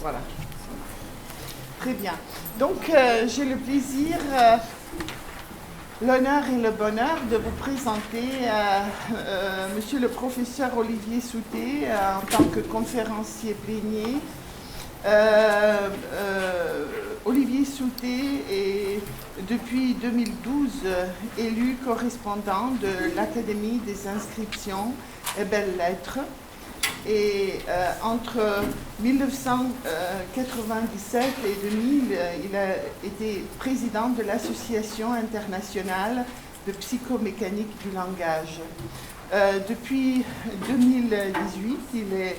Voilà. Très bien. Donc, j'ai le plaisir, l'honneur et le bonheur de vous présenter Monsieur le professeur Olivier Souté en tant que conférencier plénier. Olivier Souté est depuis 2012 élu correspondant de l'Académie des inscriptions et belles-lettres. Et entre 1997 et 2000, il a été président de l'Association internationale de psychomécanique du langage. Depuis 2018, il est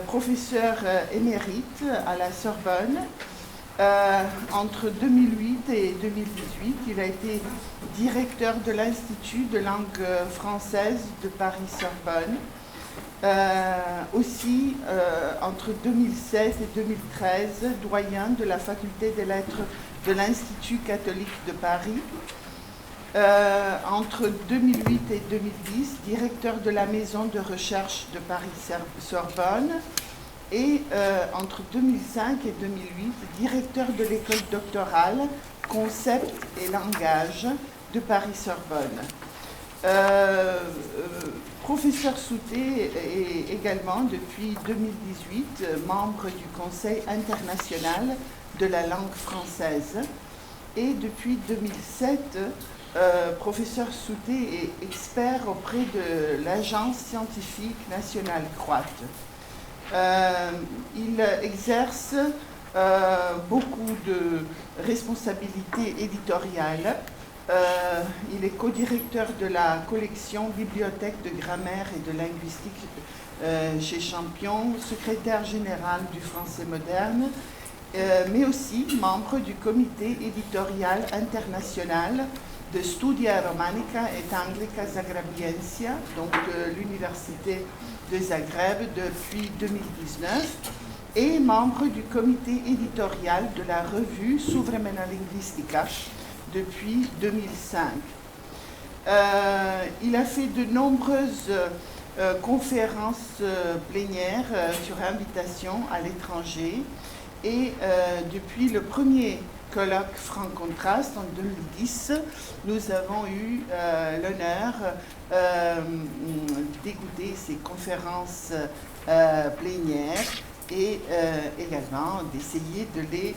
professeur émérite à la Sorbonne. Entre 2008 et 2018, il a été directeur de l'Institut de langue française de Paris-Sorbonne. Aussi, entre 2016 et 2013, doyen de la faculté des lettres de l'Institut catholique de Paris. Entre 2008 et 2010, directeur de la maison de recherche de Paris-Sorbonne. Et entre 2005 et 2008, directeur de l'école doctorale Concept et langage de Paris-Sorbonne. Professeur Souté est également depuis 2018 membre du Conseil international de la langue française et depuis 2007, professeur Souté est expert auprès de l'Agence scientifique nationale croate. Il exerce beaucoup de responsabilités éditoriales. Il est co-directeur de la collection Bibliothèque de grammaire et de linguistique chez Champion, secrétaire général du Français moderne, mais aussi membre du comité éditorial international de Studia Romanica et Anglica Zagrabiensia, donc de l'Université de Zagreb depuis 2019, et membre du comité éditorial de la revue Suvremena Lingvistika depuis 2005. Il a fait de nombreuses conférences plénières sur invitation à l'étranger et depuis le premier colloque Franc-Contraste en 2010, nous avons eu l'honneur d'écouter ces conférences plénières et également d'essayer de les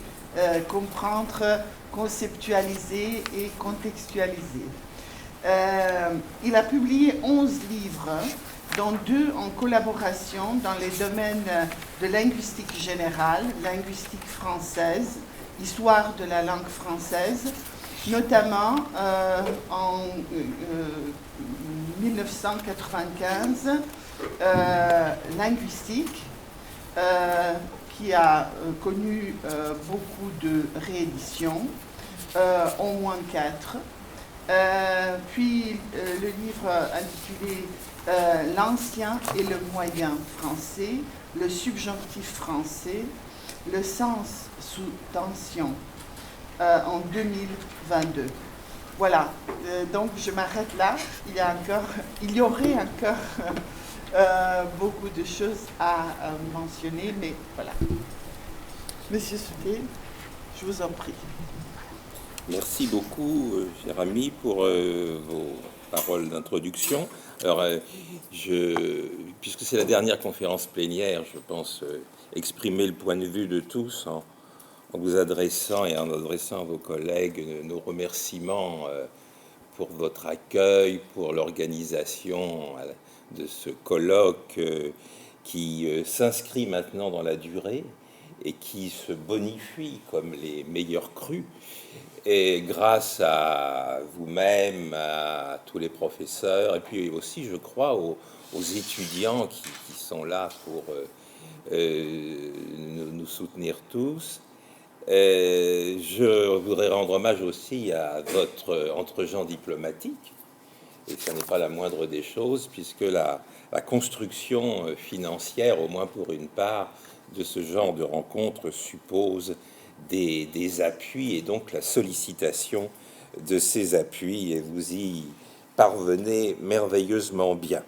comprendre, conceptualiser et contextualiser. Il a publié 11 livres, dont 2 en collaboration dans les domaines de linguistique générale, linguistique française, histoire de la langue française, notamment en 1995, linguistique, qui a connu beaucoup de rééditions, au moins 4. Puis le livre intitulé L'ancien et le moyen français, le subjonctif français, le sens sous tension, en 2022. Voilà, donc je m'arrête là. Il y aurait encore beaucoup de choses à mentionner, mais voilà. Monsieur Souté, je vous en prie. Merci beaucoup, cher ami, pour vos paroles d'introduction. Alors, puisque c'est la dernière conférence plénière, je pense exprimer le point de vue de tous en vous adressant et en adressant à vos collègues nos remerciements pour votre accueil, pour l'organisation de ce colloque qui s'inscrit maintenant dans la durée et qui se bonifie comme les meilleurs crus. Et grâce à vous-même, à tous les professeurs, et puis aussi, je crois, aux étudiants qui sont là pour nous soutenir tous. Je voudrais rendre hommage aussi à votre entre-gens diplomatique, et ce n'est pas la moindre des choses, puisque la construction financière, au moins pour une part, de ce genre de rencontres suppose des appuis et donc la sollicitation de ces appuis, et vous y parvenez merveilleusement bien.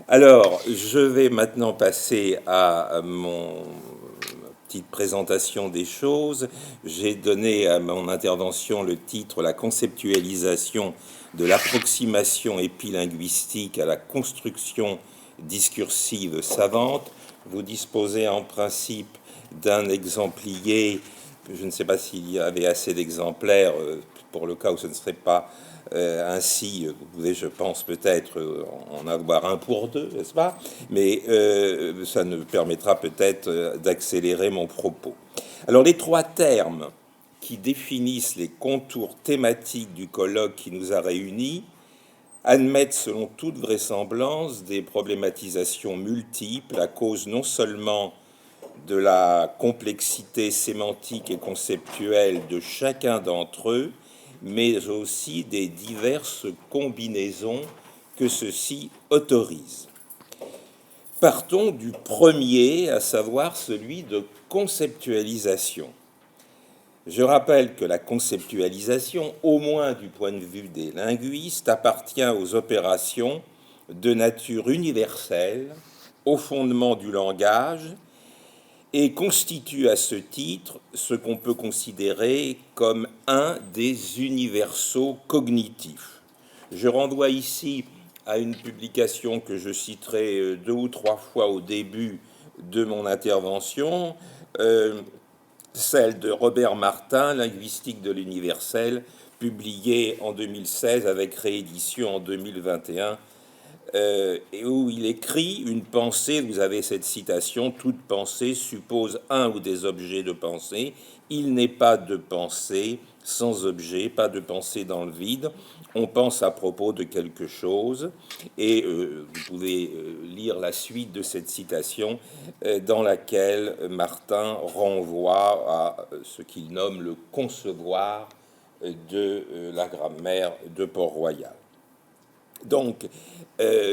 Alors, je vais maintenant passer à mon petite présentation des choses. J'ai donné à mon intervention le titre « La conceptualisation de l'approximation épilinguistique à la construction discursive savante ». Vous disposez en principe d'un exemplier. Je ne sais pas s'il y avait assez d'exemplaires pour le cas où ce ne serait pas ainsi. Vous pouvez, je pense, peut-être en avoir un pour deux, n'est-ce pas? Mais ça ne permettra peut-être d'accélérer mon propos. Alors, les trois termes qui définissent les contours thématiques du colloque qui nous a réunis admettent selon toute vraisemblance des problématisations multiples à cause non seulement de la complexité sémantique et conceptuelle de chacun d'entre eux, mais aussi des diverses combinaisons que ceux-ci autorisent. Partons du premier, à savoir celui de conceptualisation. Je rappelle que la conceptualisation, au moins du point de vue des linguistes, appartient aux opérations de nature universelle, au fondement du langage, et constitue à ce titre ce qu'on peut considérer comme un des universaux cognitifs. Je renvoie ici à une publication que je citerai 2 ou 3 fois au début de mon intervention, celle de Robert Martin, Linguistique de l'universel, publiée en 2016 avec réédition en 2021, et où il écrit une pensée. Vous avez cette citation: toute pensée suppose un ou des objets de pensée. Il n'est pas de pensée sans objet, pas de pensée dans le vide. On pense à propos de quelque chose, et vous pouvez lire la suite de cette citation dans laquelle Martin renvoie à ce qu'il nomme le concevoir de la grammaire de Port-Royal. Donc,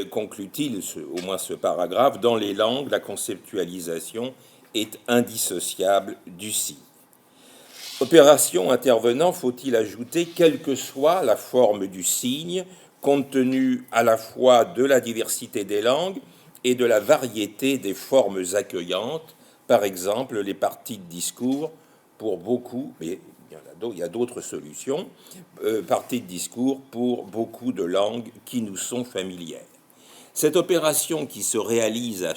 conclut-il, au moins ce paragraphe, dans les langues, la conceptualisation est indissociable du signe. Opération intervenant, faut-il ajouter, quelle que soit la forme du signe, compte tenu à la fois de la diversité des langues et de la variété des formes accueillantes, par exemple les parties de discours, pour beaucoup, mais il y a d'autres solutions, parties de discours pour beaucoup de langues qui nous sont familières. Cette opération qui se réalise à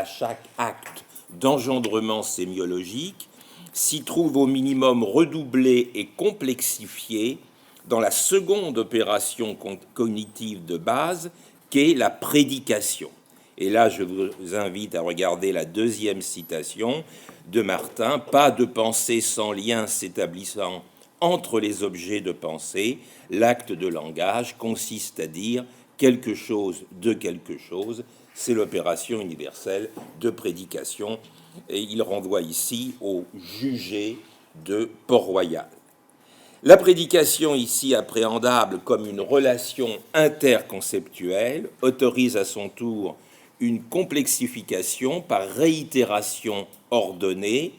chaque acte d'engendrement sémiologique s'y trouve au minimum redoublée et complexifiée dans la seconde opération cognitive de base, qu'est la prédication. Et là, je vous invite à regarder la deuxième citation de Martin: « Pas de pensée sans lien s'établissant entre les objets de pensée. L'acte de langage consiste à dire quelque chose de quelque chose. » C'est l'opération universelle de prédication. Et il renvoie ici au jugé de Port-Royal. La prédication, ici appréhendable comme une relation interconceptuelle, autorise à son tour une complexification par réitération ordonnée.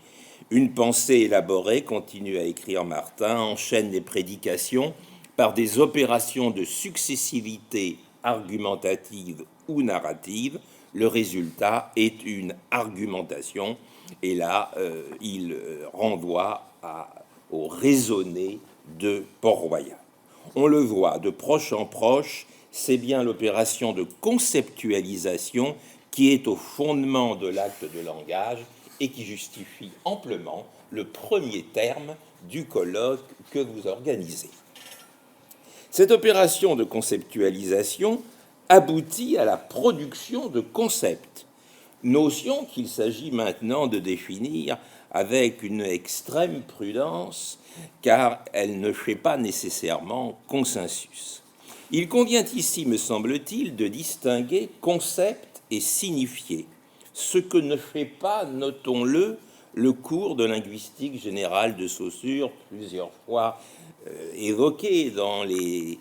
Une pensée élaborée, continue à écrire Martin, enchaîne les prédications par des opérations de successivité argumentative ou narrative. Le résultat est une argumentation, et là, il renvoie au raisonné de Port-Royal. On le voit, de proche en proche, c'est bien l'opération de conceptualisation qui est au fondement de l'acte de langage et qui justifie amplement le premier terme du colloque que vous organisez. Cette opération de conceptualisation aboutit à la production de concepts, notion qu'il s'agit maintenant de définir avec une extrême prudence, car elle ne fait pas nécessairement consensus. Il convient ici, me semble-t-il, de distinguer concept et signifié, ce que ne fait pas, notons-le, le cours de linguistique générale de Saussure, plusieurs fois évoqué dans les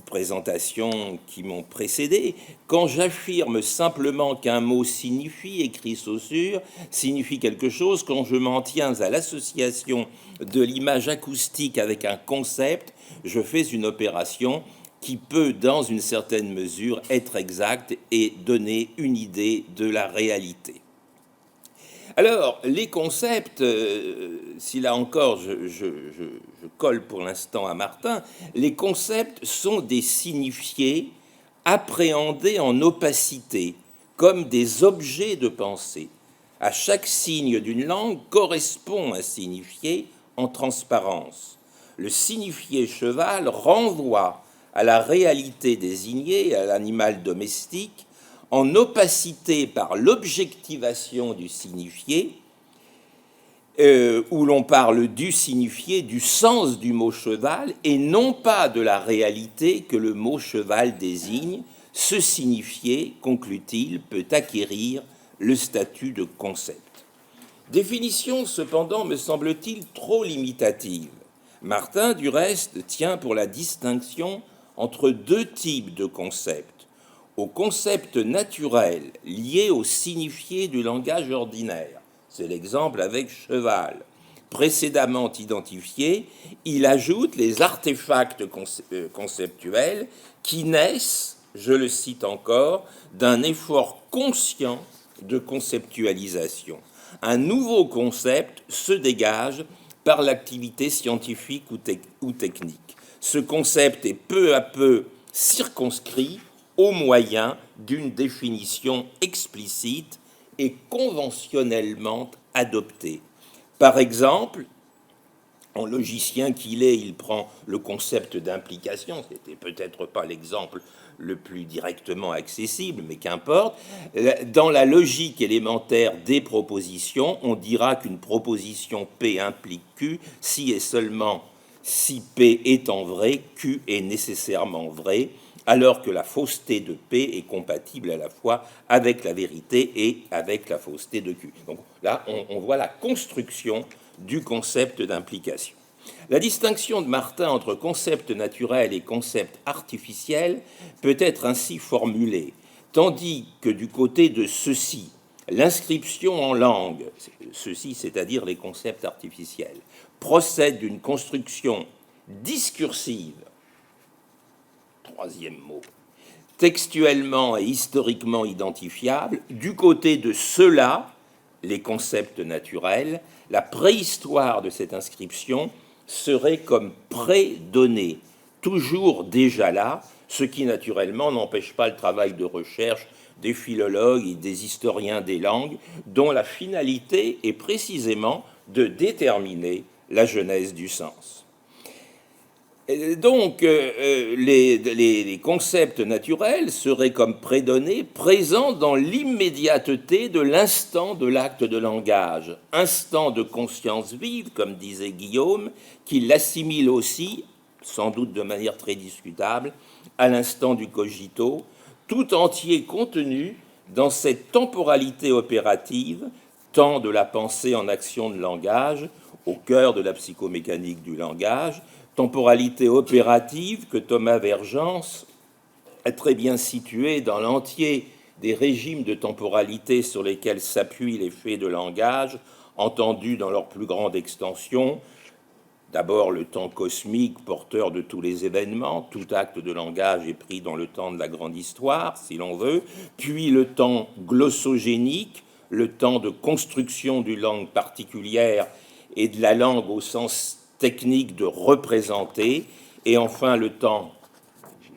présentations qui m'ont précédé. Quand j'affirme simplement qu'un mot signifie, écrit Saussure, signifie quelque chose, quand je m'en tiens à l'association de l'image acoustique avec un concept, je fais une opération qui peut, dans une certaine mesure, être exacte et donner une idée de la réalité. Alors, les concepts, si là encore je colle pour l'instant à Martin, les concepts sont des signifiés appréhendés en opacité, comme des objets de pensée. À chaque signe d'une langue correspond un signifié en transparence. Le signifié cheval renvoie à la réalité désignée, à l'animal domestique, en opacité par l'objectivation du signifié, où l'on parle du signifié, du sens du mot cheval, et non pas de la réalité que le mot cheval désigne. Ce signifié, conclut-il, peut acquérir le statut de concept. Définition, cependant, me semble-t-il trop limitative. Martin, du reste, tient pour la distinction entre deux types de concepts. Au concept naturel lié au signifié du langage ordinaire, c'est l'exemple avec cheval, précédemment identifié, il ajoute les artefacts conceptuels qui naissent, je le cite encore, d'un effort conscient de conceptualisation. Un nouveau concept se dégage par l'activité scientifique ou technique. Ce concept est peu à peu circonscrit au moyen d'une définition explicite et conventionnellement adoptée. Par exemple, en logicien qu'il est, il prend le concept d'implication, ce n'était peut-être pas l'exemple le plus directement accessible, mais qu'importe. Dans la logique élémentaire des propositions, on dira qu'une proposition P implique Q si et seulement si P étant vrai, Q est nécessairement vrai, alors que la fausseté de P est compatible à la fois avec la vérité et avec la fausseté de Q. Donc là, on voit la construction du concept d'implication. La distinction de Martin entre concept naturel et concept artificiel peut être ainsi formulée, tandis que du côté de ceux-ci, l'inscription en langue, ceux-ci, c'est-à-dire les concepts artificiels, procède d'une construction discursive, troisième mot, textuellement et historiquement identifiable. Du côté de ceux-là, les concepts naturels, la préhistoire de cette inscription serait comme prédonnée, toujours déjà là, ce qui naturellement n'empêche pas le travail de recherche des philologues et des historiens des langues, dont la finalité est précisément de déterminer la genèse du sens. Donc, les concepts naturels seraient comme prédonnés, présents dans l'immédiateté de l'instant de l'acte de langage, instant de conscience vive, comme disait Guillaume, qui l'assimile aussi, sans doute de manière très discutable, à l'instant du cogito, tout entier contenu dans cette temporalité opérative, tant de la pensée en action de langage, au cœur de la psychomécanique du langage, temporalité opérative que Thomas Vergence a très bien située dans l'entier des régimes de temporalité sur lesquels s'appuient les faits de langage, entendus dans leur plus grande extension. D'abord, le temps cosmique, porteur de tous les événements, tout acte de langage est pris dans le temps de la grande histoire, si l'on veut, puis le temps glossogénique, le temps de construction d'une langue particulière et de la langue au sens technique de représenter, et enfin le temps,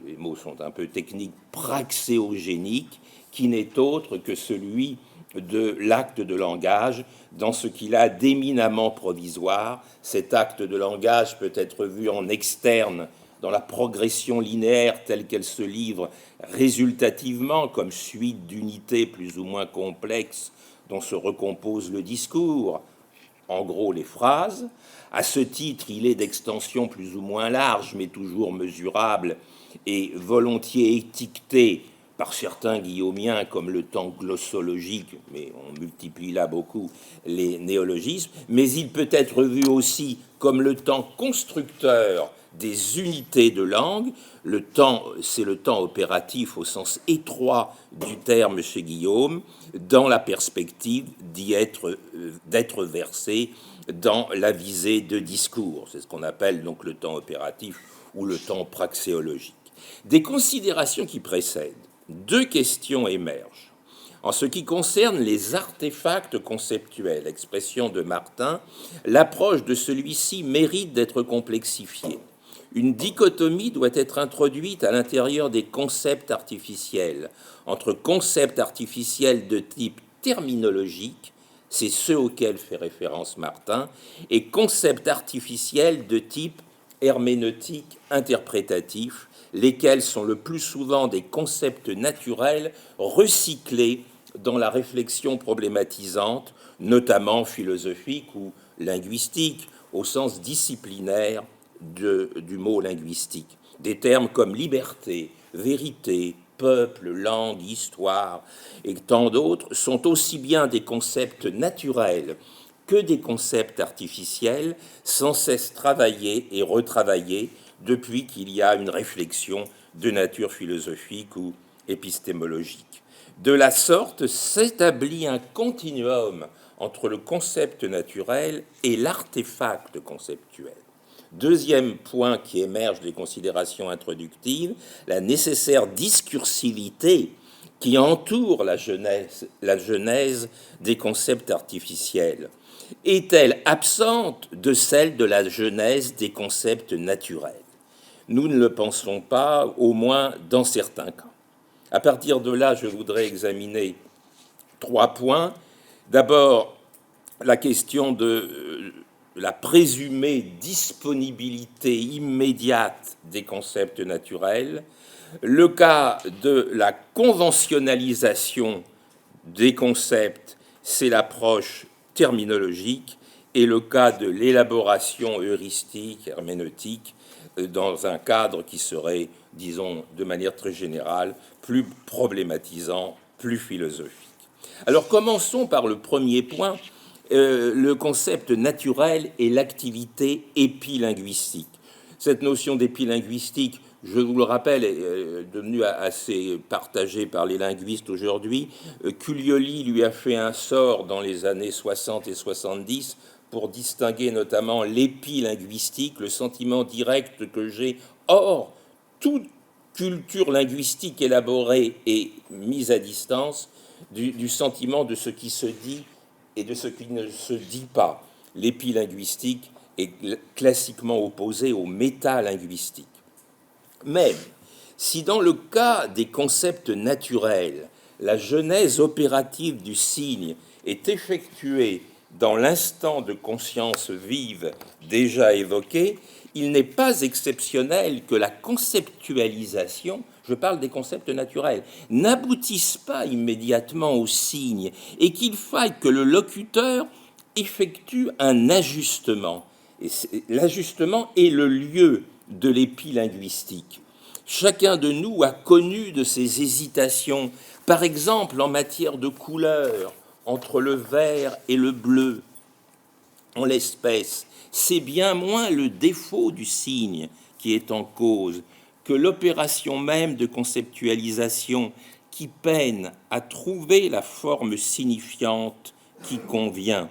les mots sont un peu techniques, praxéogénique, qui n'est autre que celui de l'acte de langage, dans ce qu'il a d'éminemment provisoire. Cet acte de langage peut être vu en externe, dans la progression linéaire telle qu'elle se livre résultativement, comme suite d'unités plus ou moins complexes dont se recompose le discours, en gros les phrases. À ce titre, il est d'extension plus ou moins large, mais toujours mesurable et volontiers étiqueté par certains guillaumiens comme le temps glossologique, mais on multiplie là beaucoup les néologismes, mais il peut être vu aussi comme le temps constructeur des unités de langue. Le temps, c'est le temps opératif au sens étroit du terme chez Guillaume, dans la perspective d'être versé dans la visée de discours. C'est ce qu'on appelle donc le temps opératif ou le temps praxéologique. Des considérations qui précèdent, deux questions émergent. En ce qui concerne les artefacts conceptuels, expression de Martin, l'approche de celui-ci mérite d'être complexifiée. Une dichotomie doit être introduite à l'intérieur des concepts artificiels, entre concepts artificiels de type terminologique, c'est ceux auxquels fait référence Martin, et concepts artificiels de type herméneutique interprétatif, lesquels sont le plus souvent des concepts naturels recyclés dans la réflexion problématisante, notamment philosophique ou linguistique, au sens disciplinaire du mot linguistique. Des termes comme liberté, vérité, peuple, langue, histoire et tant d'autres sont aussi bien des concepts naturels que des concepts artificiels, sans cesse travaillés et retravaillés depuis qu'il y a une réflexion de nature philosophique ou épistémologique. De la sorte s'établit un continuum entre le concept naturel et l'artefact conceptuel. Deuxième point qui émerge des considérations introductives, la nécessaire discursivité qui entoure la genèse des concepts artificiels. Est-elle absente de celle de la genèse des concepts naturels? Nous ne le pensons pas, au moins dans certains cas. À partir de là, je voudrais examiner 3 points. D'abord, la question de la présumée disponibilité immédiate des concepts naturels, le cas de la conventionnalisation des concepts, c'est l'approche terminologique, et le cas de l'élaboration heuristique, herméneutique, dans un cadre qui serait, disons, de manière très générale, plus problématisant, plus philosophique. Alors commençons par le premier point, le concept naturel et l'activité épilinguistique. Cette notion d'épilinguistique, je vous le rappelle, est devenue assez partagée par les linguistes aujourd'hui. Cuglioli lui a fait un sort dans les années 60 et 70 pour distinguer notamment l'épilinguistique, le sentiment direct que j'ai hors toute culture linguistique élaborée et mise à distance du sentiment de ce qui se dit et de ce qui ne se dit pas. L'épilinguistique est classiquement opposé au métalinguistique. Même si dans le cas des concepts naturels, la genèse opérative du signe est effectuée dans l'instant de conscience vive déjà évoqué, il n'est pas exceptionnel que la conceptualisation, je parle des concepts naturels, n'aboutisse pas immédiatement au signe et qu'il faille que le locuteur effectue un ajustement. Et l'ajustement est le lieu de l'épilinguistique. Chacun de nous a connu de ces hésitations, par exemple en matière de couleur, entre le vert et le bleu. En l'espèce, c'est bien moins le défaut du signe qui est en cause que l'opération même de conceptualisation qui peine à trouver la forme signifiante qui convient.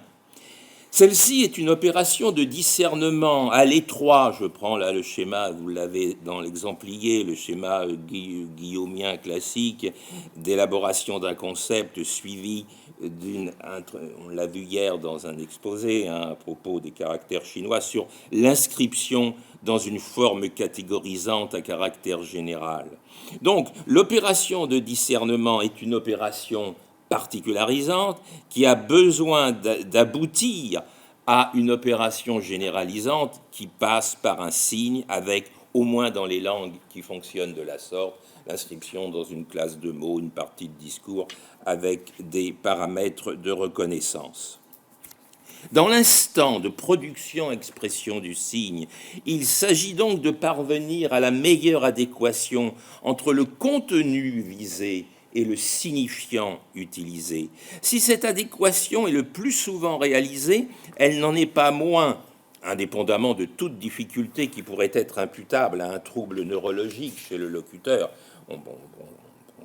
Celle-ci est une opération de discernement à l'étroit. Je prends là le schéma, vous l'avez dans l'exemplier, le schéma guillaumien classique d'élaboration d'un concept suivi on l'a vu hier dans un exposé à propos des caractères chinois, sur l'inscription dans une forme catégorisante à caractère général. Donc, l'opération de discernement est une opération particularisante qui a besoin d'aboutir à une opération généralisante qui passe par un signe avec, au moins dans les langues qui fonctionnent de la sorte, l'inscription dans une classe de mots, une partie de discours avec des paramètres de reconnaissance. Dans l'instant de production-expression du signe, il s'agit donc de parvenir à la meilleure adéquation entre le contenu visé et le signifiant utilisé. Si cette adéquation est le plus souvent réalisée, elle n'en est pas moins, indépendamment de toute difficulté qui pourrait être imputable à un trouble neurologique chez le locuteur. On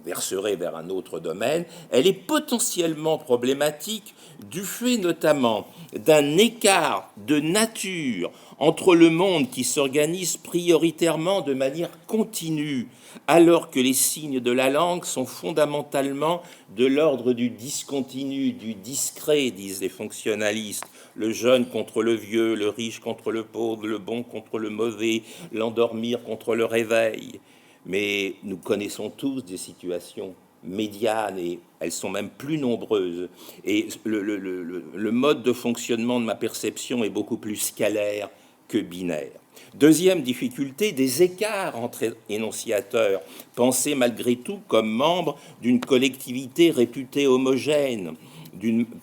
verserait vers un autre domaine, elle est potentiellement problématique du fait notamment d'un écart de nature entre le monde qui s'organise prioritairement de manière continue, alors que les signes de la langue sont fondamentalement de l'ordre du discontinu, du discret, disent les fonctionnalistes, le jeune contre le vieux, le riche contre le pauvre, le bon contre le mauvais, l'endormir contre le réveil. Mais nous connaissons tous des situations médianes, et elles sont même plus nombreuses. Et le mode de fonctionnement de ma perception est beaucoup plus scalaire que binaire. Deuxième difficulté, des écarts entre énonciateurs, pensés malgré tout comme membres d'une collectivité réputée homogène,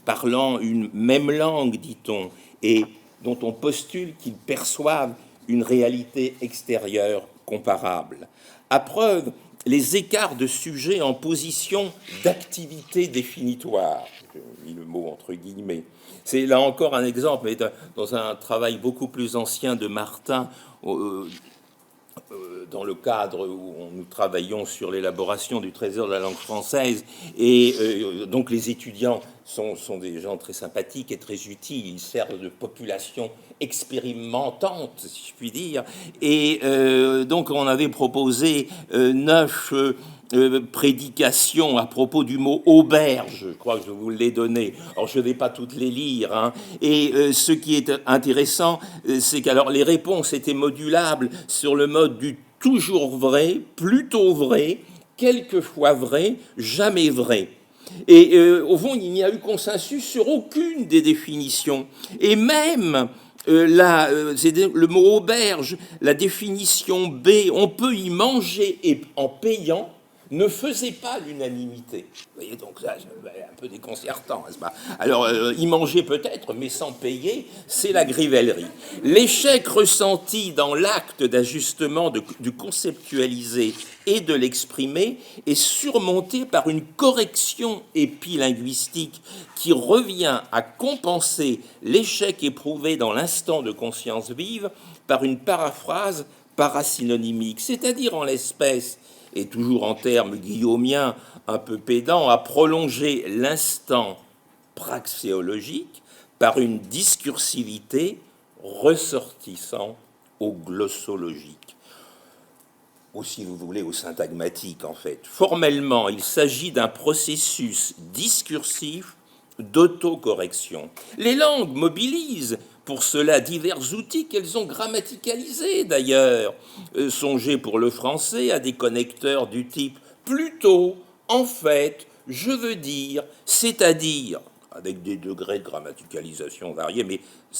parlant une même langue, dit-on, et dont on postule qu'ils perçoivent une réalité extérieure comparable. À preuve, les écarts de sujets en position d'activité définitoire, j'ai mis le mot entre guillemets. C'est là encore un exemple, mais dans un travail beaucoup plus ancien de Martin, dans le cadre où nous travaillons sur l'élaboration du trésor de la langue française, et donc les étudiants sont des gens très sympathiques et très utiles, ils servent de population expérimentante, si je puis dire, et donc on avait proposé 9 prédications à propos du mot auberge, je crois que je vous l'ai donné, alors je ne vais pas toutes les lire, hein. Et ce qui est intéressant, c'est qu'alors les réponses étaient modulables sur le mode du toujours vrai, plutôt vrai, quelquefois vrai, jamais vrai. Et au fond, il n'y a eu consensus sur aucune des définitions. Et même, c'est le mot auberge, la définition B, on peut y manger et en payant, ne faisait pas l'unanimité. Vous voyez, donc ça, c'est un peu déconcertant, n'est-ce pas? Alors, y manger peut-être, mais sans payer, c'est la grivellerie. L'échec ressenti dans l'acte d'ajustement du conceptualisé et de l'exprimer est surmonté par une correction épilinguistique qui revient à compenser l'échec éprouvé dans l'instant de conscience vive par une paraphrase parasynonymique, c'est-à-dire en l'espèce, et toujours en termes guillaumiens un peu pédants, à prolonger l'instant praxéologique par une discursivité ressortissant au glossologique, ou si vous voulez au syntagmatique en fait. Formellement, il s'agit d'un processus discursif d'autocorrection. Les langues mobilisent pour cela divers outils qu'elles ont grammaticalisés d'ailleurs. Songez pour le français à des connecteurs du type plutôt, en fait, je veux dire, c'est-à-dire, avec des degrés de grammaticalisation variés, mais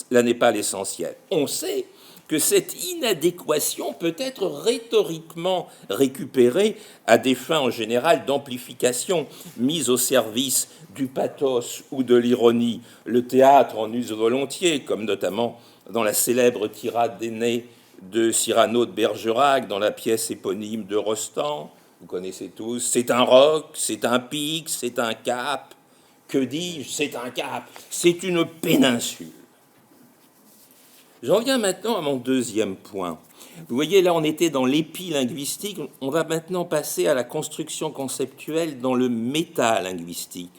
là n'est pas l'essentiel. On sait que cette inadéquation peut être rhétoriquement récupérée à des fins en général d'amplification, mise au service du pathos ou de l'ironie. Le théâtre en use volontiers, comme notamment dans la célèbre tirade d'Aîné de Cyrano de Bergerac, dans la pièce éponyme de Rostand. Vous connaissez tous, c'est un roc, c'est un pic, c'est un cap. Que dis-je? C'est un cap, c'est une péninsule. J'en viens maintenant à mon deuxième point. Vous voyez, là, on était dans l'épilinguistique. On va maintenant passer à la construction conceptuelle dans le métalinguistique.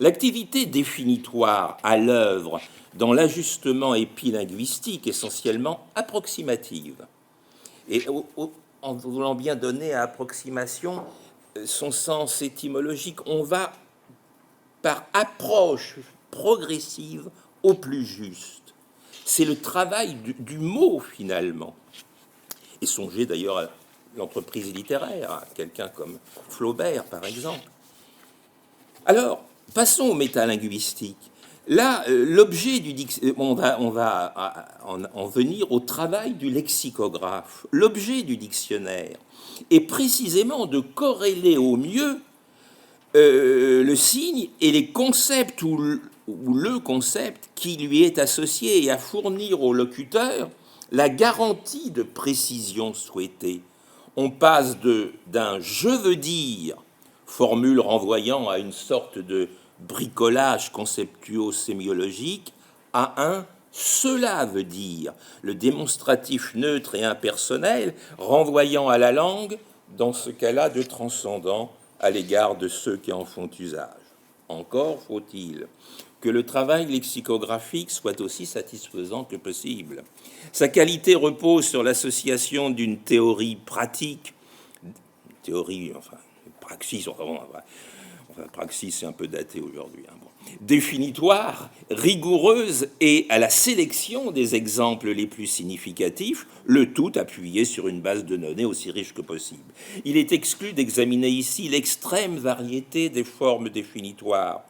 L'activité définitoire à l'œuvre dans l'ajustement épilinguistique, essentiellement approximative. Et en voulant bien donner à approximation son sens étymologique, on va par approche progressive au plus juste. C'est le travail du mot, finalement. Et songez d'ailleurs à l'entreprise littéraire, à quelqu'un comme Flaubert, par exemple. Alors, passons au métalinguistique. Là, l'objet du dictionnaire, on va en venir au travail du lexicographe. L'objet du dictionnaire est précisément de corréler au mieux le signe et les concepts ou le concept qui lui est associé et à fournir au locuteur la garantie de précision souhaitée. On passe d'un « je veux dire », formule renvoyant à une sorte de bricolage conceptuo-sémiologique, à un « cela veut dire », le démonstratif neutre et impersonnel renvoyant à la langue, dans ce cas-là, de transcendant à l'égard de ceux qui en font usage. Encore faut-il que le travail lexicographique soit aussi satisfaisant que possible. Sa qualité repose sur l'association d'une théorie pratique, praxis, praxis c'est un peu daté aujourd'hui, définitoire, rigoureuse et à la sélection des exemples les plus significatifs, le tout appuyé sur une base de données aussi riche que possible. Il est exclu d'examiner ici l'extrême variété des formes définitoires.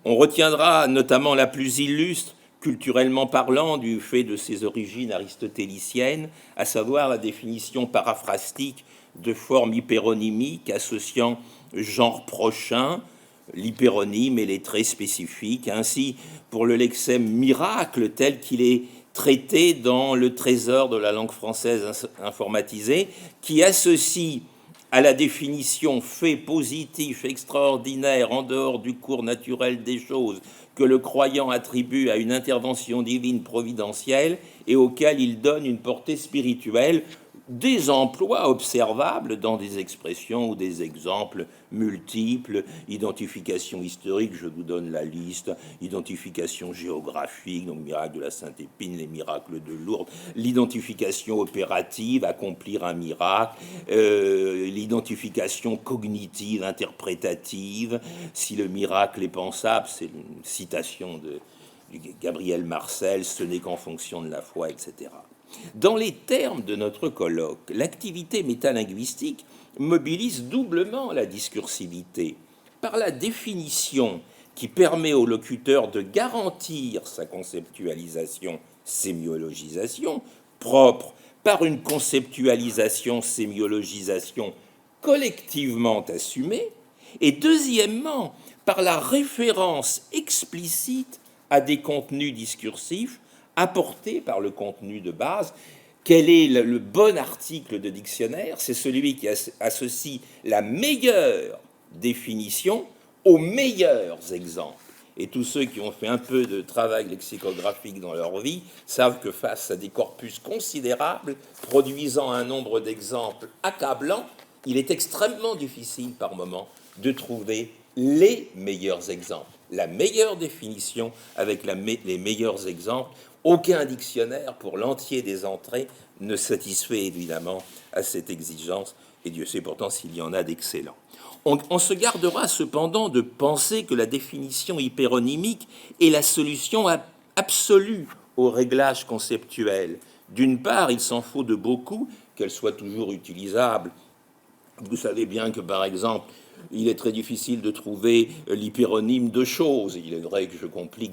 On retiendra notamment la plus illustre, culturellement parlant, du fait de ses origines aristotéliciennes, à savoir la définition paraphrastique de formes hyperonymiques associant genre prochain, l'hyperonyme et les traits spécifiques. Ainsi, pour le lexème miracle tel qu'il est traité dans le trésor de la langue française informatisée, qui associe à la définition fait positif extraordinaire en dehors du cours naturel des choses que le croyant attribue à une intervention divine providentielle et auquel il donne une portée spirituelle, des emplois observables dans des expressions ou des exemples multiples, identification historique, je vous donne la liste, identification géographique, donc miracle de la Sainte-Épine, les miracles de Lourdes, l'identification opérative, accomplir un miracle, l'identification cognitive, interprétative, si le miracle est pensable, c'est une citation de Gabriel Marcel, ce n'est qu'en fonction de la foi, etc. Dans les termes de notre colloque, l'activité métalinguistique mobilise doublement la discursivité par la définition qui permet au locuteur de garantir sa conceptualisation, sémiologisation propre, par une conceptualisation, sémiologisation collectivement assumée, et deuxièmement par la référence explicite à des contenus discursifs apporté par le contenu de base. Quel est le bon article de dictionnaire? C'est celui qui associe la meilleure définition aux meilleurs exemples. Et tous ceux qui ont fait un peu de travail lexicographique dans leur vie savent que face à des corpus considérables, produisant un nombre d'exemples accablant, il est extrêmement difficile par moment de trouver les meilleurs exemples. La meilleure définition avec les meilleurs exemples. Aucun dictionnaire pour l'entier des entrées ne satisfait évidemment à cette exigence, et Dieu sait pourtant s'il y en a d'excellents. On se gardera cependant de penser que la définition hyperonymique est la solution absolue au réglage conceptuel. D'une part, il s'en faut de beaucoup qu'elle soit toujours utilisable. Vous savez bien que, par exemple, il est très difficile de trouver l'hyperonyme de choses. Il est vrai que je complique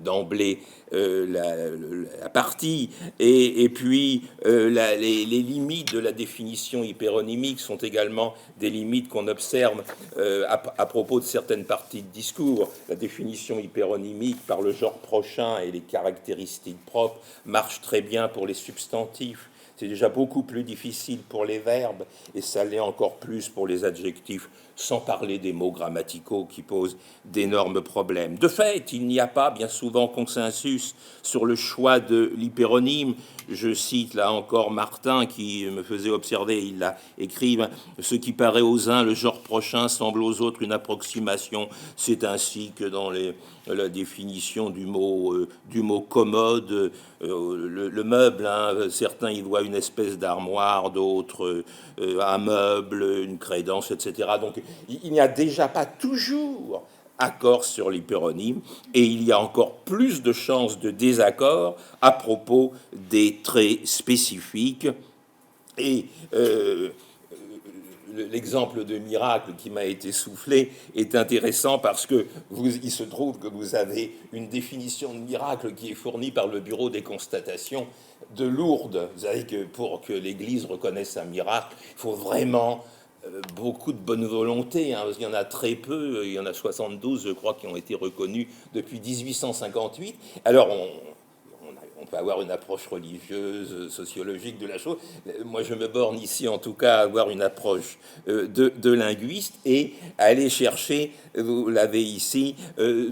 d'emblée la partie. Et puis, les limites de la définition hyperonymique sont également des limites qu'on observe à propos de certaines parties de discours. La définition hyperonymique par le genre prochain et les caractéristiques propres marche très bien pour les substantifs. C'est déjà beaucoup plus difficile pour les verbes, et ça l'est encore plus pour les adjectifs, sans parler des mots grammaticaux qui posent d'énormes problèmes. De fait, il n'y a pas bien souvent consensus sur le choix de l'hyperonyme. Je cite là encore Martin qui me faisait observer, il l'a écrit, ce qui paraît aux uns le genre prochain semble aux autres une approximation. C'est ainsi que dans la définition du mot commode, le meuble, certains y voient une espèce d'armoire, d'autres un meuble, une crédence, etc. Donc il n'y a déjà pas toujours accord sur l'hyperonyme, et il y a encore plus de chances de désaccord à propos des traits spécifiques. Et l'exemple de miracle qui m'a été soufflé est intéressant parce que il se trouve que vous avez une définition de miracle qui est fournie par le Bureau des constatations de Lourdes. Vous savez que pour que l'Église reconnaisse un miracle, il faut vraiment beaucoup de bonne volonté, parce qu'il y en a très peu, il y en a 72, je crois, qui ont été reconnus depuis 1858. Alors, on peut avoir une approche religieuse, sociologique de la chose. Moi, je me borne ici, en tout cas, à avoir une approche de linguiste et à aller chercher, vous l'avez ici,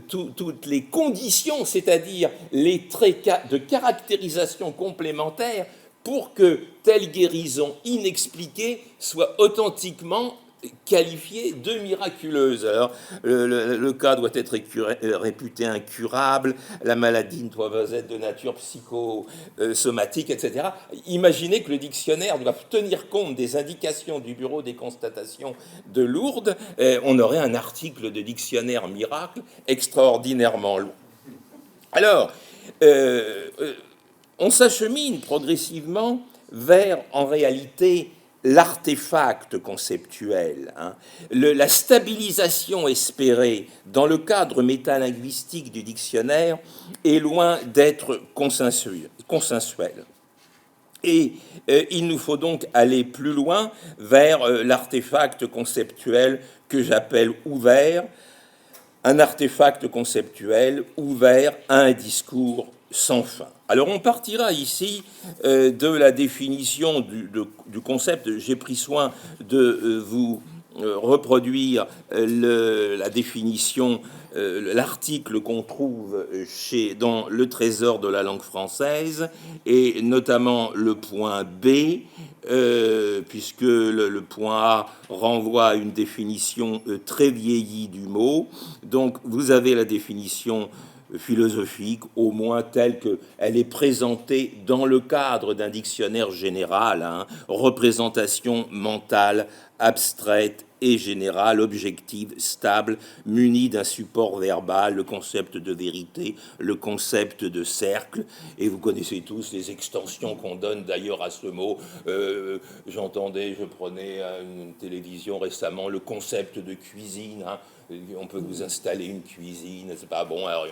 toutes les conditions, c'est-à-dire les traits de caractérisation complémentaires pour que telle guérison inexpliquée soit authentiquement qualifiée de miraculeuse. Alors, le cas doit être réputé incurable, la maladie doit être de nature psychosomatique, etc. Imaginez que le dictionnaire doit tenir compte des indications du Bureau des constatations de Lourdes. On aurait un article de dictionnaire miracle extraordinairement long. Alors, on s'achemine progressivement vers, en réalité, l'artefact conceptuel. La stabilisation espérée dans le cadre métalinguistique du dictionnaire est loin d'être consensuelle. Et il nous faut donc aller plus loin vers l'artefact conceptuel que j'appelle ouvert, un artefact conceptuel ouvert à un discours sans fin. Alors on partira ici de la définition du concept. J'ai pris soin de vous reproduire la définition, l'article qu'on trouve dans le Trésor de la langue française, et notamment le point B, puisque le point A renvoie à une définition très vieillie du mot. Donc vous avez la définition philosophique, au moins telle qu'elle est présentée dans le cadre d'un dictionnaire général, représentation mentale, abstraite et générale, objective, stable, munie d'un support verbal, le concept de vérité, le concept de cercle, et vous connaissez tous les extensions qu'on donne d'ailleurs à ce mot. Je prenais à une télévision récemment le concept de cuisine, on peut vous installer une cuisine, c'est pas bon, alors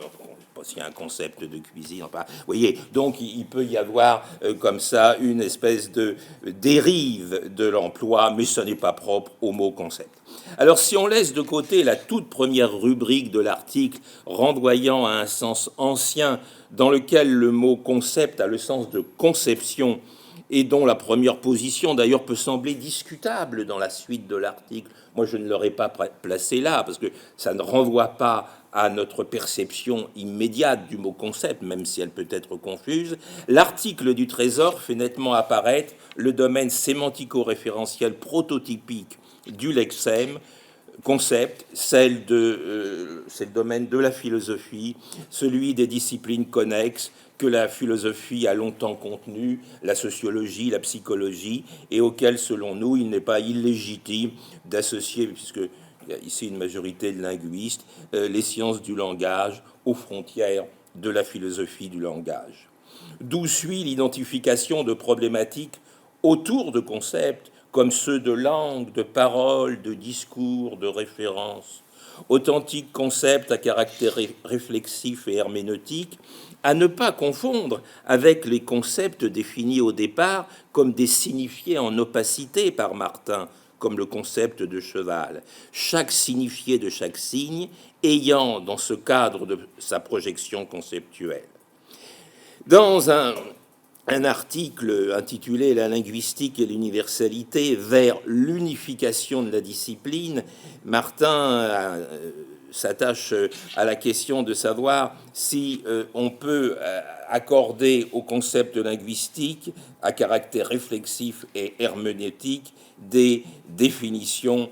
s'il y a un concept de cuisine, enfin, vous voyez, donc il peut y avoir comme ça une espèce de dérive de l'emploi, mais ce n'est pas propre au mot concept. Alors si on laisse de côté la toute première rubrique de l'article renvoyant à un sens ancien dans lequel le mot concept a le sens de conception, et dont la première position, d'ailleurs, peut sembler discutable dans la suite de l'article. Moi, je ne l'aurais pas placé là, parce que ça ne renvoie pas à notre perception immédiate du mot concept, même si elle peut être confuse. L'article du Trésor fait nettement apparaître le domaine sémantico-référentiel prototypique du lexème, concept, c'est le domaine de la philosophie, celui des disciplines connexes que la philosophie a longtemps contenu, la sociologie, la psychologie, et auquel, selon nous, il n'est pas illégitime d'associer, puisque il y a ici une majorité de linguistes, les sciences du langage aux frontières de la philosophie du langage. D'où suit l'identification de problématiques autour de concepts comme ceux de langue, de parole, de discours, de référence, authentiques concepts à caractère réflexif et herméneutique, à ne pas confondre avec les concepts définis au départ comme des signifiés en opacité par Martin, comme le concept de cheval, chaque signifié de chaque signe ayant dans ce cadre de sa projection conceptuelle. Dans un article intitulé « La linguistique et l'universalité vers l'unification de la discipline », Martin s'attache à la question de savoir si on peut accorder au concept linguistique à caractère réflexif et herméneutique des définitions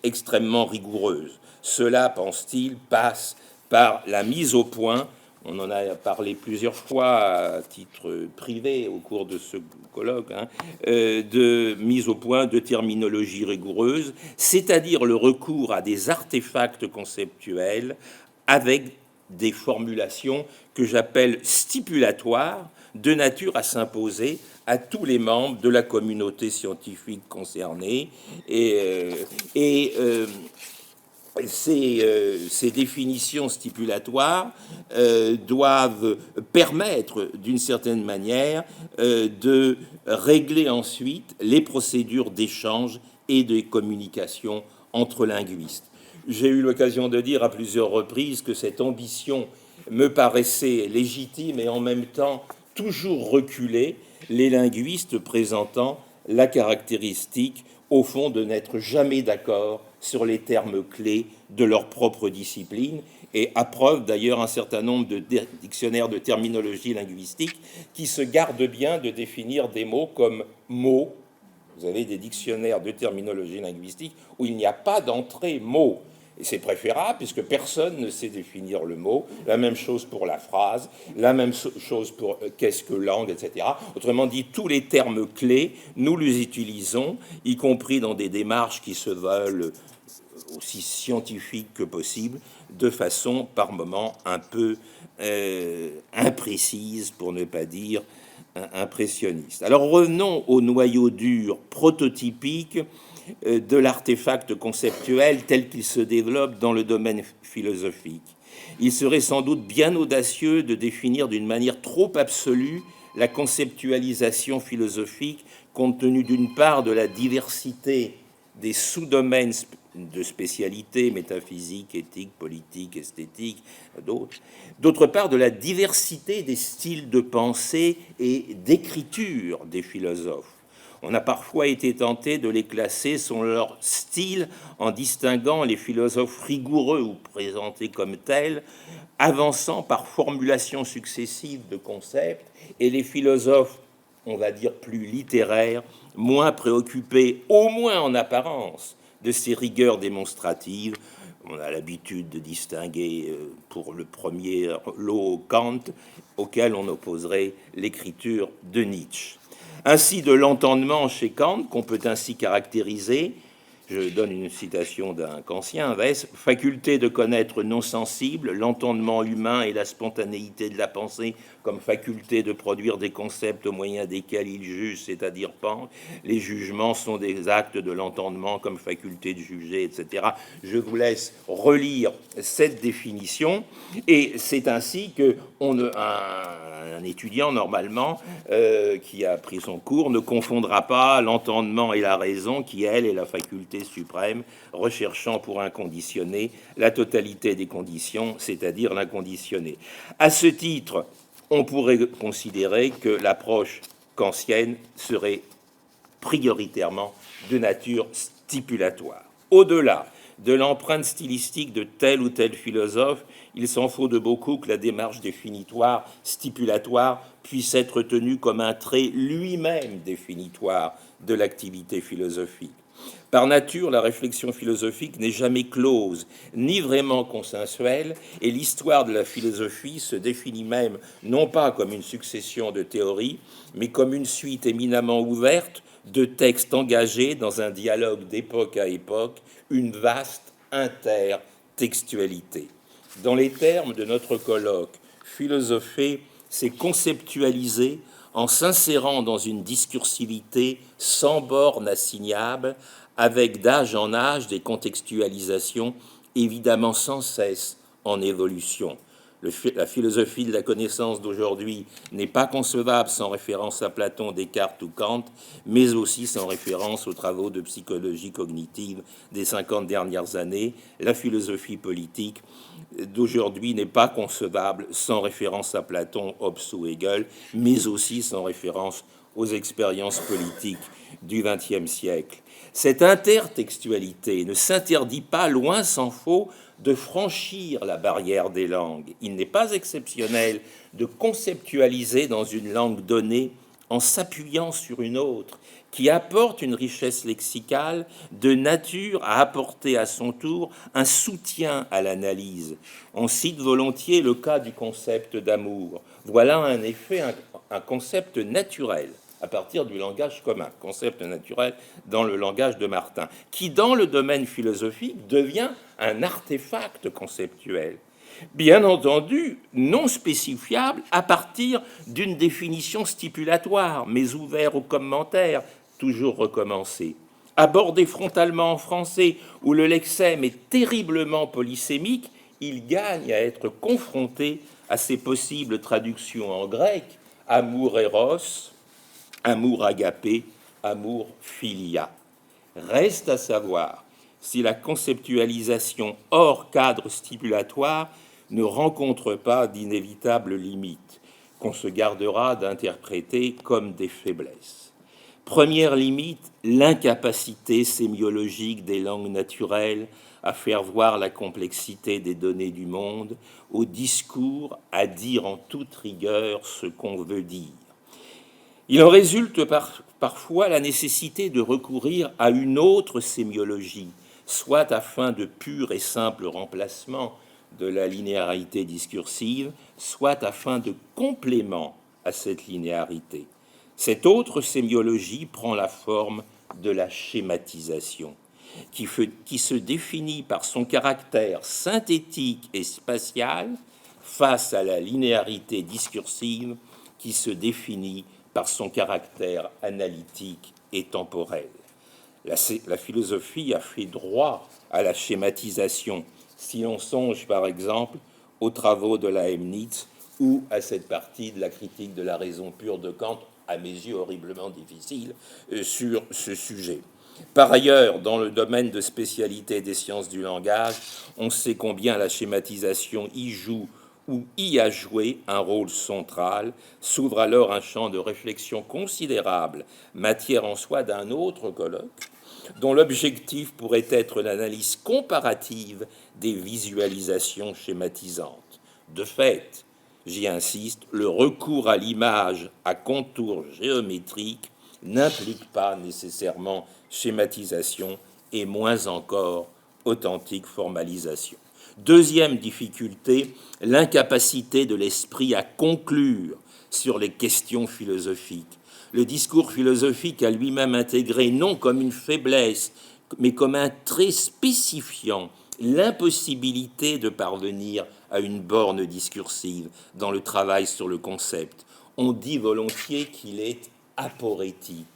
extrêmement rigoureuses. Cela, pense-t-il, passe par la mise au point, on en a parlé plusieurs fois à titre privé au cours de ce colloque, de mise au point de terminologie rigoureuse, c'est-à-dire le recours à des artefacts conceptuels avec des formulations que j'appelle stipulatoires, de nature à s'imposer à tous les membres de la communauté scientifique concernée. Ces définitions stipulatoires doivent permettre, d'une certaine manière, de régler ensuite les procédures d'échange et de communication entre linguistes. J'ai eu l'occasion de dire à plusieurs reprises que cette ambition me paraissait légitime et en même temps toujours reculée, les linguistes présentant la caractéristique, au fond, de n'être jamais d'accord sur les termes clés de leur propre discipline, et à preuve d'ailleurs un certain nombre de dictionnaires de terminologie linguistique qui se gardent bien de définir des mots comme mots, Vous avez des dictionnaires de terminologie linguistique où il n'y a pas d'entrée mot. Et c'est préférable puisque personne ne sait définir le mot. La même chose pour la phrase, la même chose pour qu'est-ce que langue, etc. Autrement dit, tous les termes clés, nous les utilisons, y compris dans des démarches qui se veulent aussi scientifiques que possible, de façon par moments un peu imprécise, pour ne pas dire impressionniste. Alors revenons au noyau dur prototypique de l'artefact conceptuel tel qu'il se développe dans le domaine philosophique. Il serait sans doute bien audacieux de définir d'une manière trop absolue la conceptualisation philosophique, compte tenu d'une part de la diversité des sous-domaines de spécialité, métaphysique, éthique, politique, esthétique, d'autre part de la diversité des styles de pensée et d'écriture des philosophes. On a parfois été tenté de les classer selon leur style en distinguant les philosophes rigoureux ou présentés comme tels, avançant par formulations successives de concepts, et les philosophes, on va dire, plus littéraires, moins préoccupés, au moins en apparence, de ces rigueurs démonstratives. On a l'habitude de distinguer pour le premier lot Kant, auquel on opposerait l'écriture de Nietzsche. Ainsi, de l'entendement chez Kant, qu'on peut ainsi caractériser, je donne une citation d'un kantien, faculté de connaître non sensible, l'entendement humain et la spontanéité de la pensée comme faculté de produire des concepts au moyen desquels il juge, c'est-à-dire pense. Les jugements sont des actes de l'entendement comme faculté de juger, etc. Je vous laisse relire cette définition, et c'est ainsi que un étudiant, normalement, qui a pris son cours, ne confondra pas l'entendement et la raison, qui, elle, est la faculté suprême, recherchant pour inconditionné la totalité des conditions, c'est-à-dire l'inconditionné. À ce titre, on pourrait considérer que l'approche kantienne serait prioritairement de nature stipulatoire. Au-delà de l'empreinte stylistique de tel ou tel philosophe, il s'en faut de beaucoup que la démarche définitoire, stipulatoire, puisse être tenue comme un trait lui-même définitoire de l'activité philosophique. Par nature, la réflexion philosophique n'est jamais close, ni vraiment consensuelle, et l'histoire de la philosophie se définit même non pas comme une succession de théories, mais comme une suite éminemment ouverte de textes engagés dans un dialogue d'époque à époque, une vaste intertextualité. Dans les termes de notre colloque, philosopher, c'est conceptualiser en s'insérant dans une discursivité sans borne assignable, avec d'âge en âge des contextualisations évidemment sans cesse en évolution. La philosophie de la connaissance d'aujourd'hui n'est pas concevable sans référence à Platon, Descartes ou Kant, mais aussi sans référence aux travaux de psychologie cognitive des 50 dernières années. La philosophie politique d'aujourd'hui n'est pas concevable sans référence à Platon, Hobbes ou Hegel, mais aussi sans référence aux expériences politiques du XXe siècle. Cette intertextualité ne s'interdit pas, loin s'en faut, de franchir la barrière des langues. Il n'est pas exceptionnel de conceptualiser dans une langue donnée en s'appuyant sur une autre, qui apporte une richesse lexicale de nature à apporter à son tour un soutien à l'analyse. On cite volontiers le cas du concept d'amour. Voilà en effet un concept naturel à partir du langage commun, concept naturel dans le langage de Martin, qui, dans le domaine philosophique, devient un artefact conceptuel, bien entendu non spécifiable à partir d'une définition stipulatoire, mais ouvert aux commentaires, toujours recommencé. Abordé frontalement en français, où le lexème est terriblement polysémique, il gagne à être confronté à ses possibles traductions en grec, amour éros, amour agapé, amour philia. Reste à savoir si la conceptualisation hors cadre stipulatoire ne rencontre pas d'inévitables limites qu'on se gardera d'interpréter comme des faiblesses. Première limite, l'incapacité sémiologique des langues naturelles à faire voir la complexité des données du monde, au discours à dire en toute rigueur ce qu'on veut dire. Il en résulte parfois la nécessité de recourir à une autre sémiologie, soit afin de pur et simple remplacement de la linéarité discursive, soit afin de complément à cette linéarité. Cette autre sémiologie prend la forme de la schématisation, qui se définit par son caractère synthétique et spatial face à la linéarité discursive qui se définit par son caractère analytique et temporel. La philosophie a fait droit à la schématisation, si l'on songe par exemple aux travaux de la Leibniz ou à cette partie de la critique de la raison pure de Kant, à mes yeux horriblement difficile, sur ce sujet. Par ailleurs, dans le domaine de spécialité des sciences du langage, on sait combien la schématisation y joue ou y a joué un rôle central. S'ouvre alors un champ de réflexion considérable, matière en soi d'un autre colloque, dont l'objectif pourrait être l'analyse comparative des visualisations schématisantes. De fait, j'y insiste, le recours à l'image à contours géométriques n'implique pas nécessairement schématisation et moins encore authentique formalisation. Deuxième difficulté, l'incapacité de l'esprit à conclure sur les questions philosophiques. Le discours philosophique a lui-même intégré, non comme une faiblesse, mais comme un trait spécifiant, l'impossibilité de parvenir à une borne discursive dans le travail sur le concept. On dit volontiers qu'il est aporétique.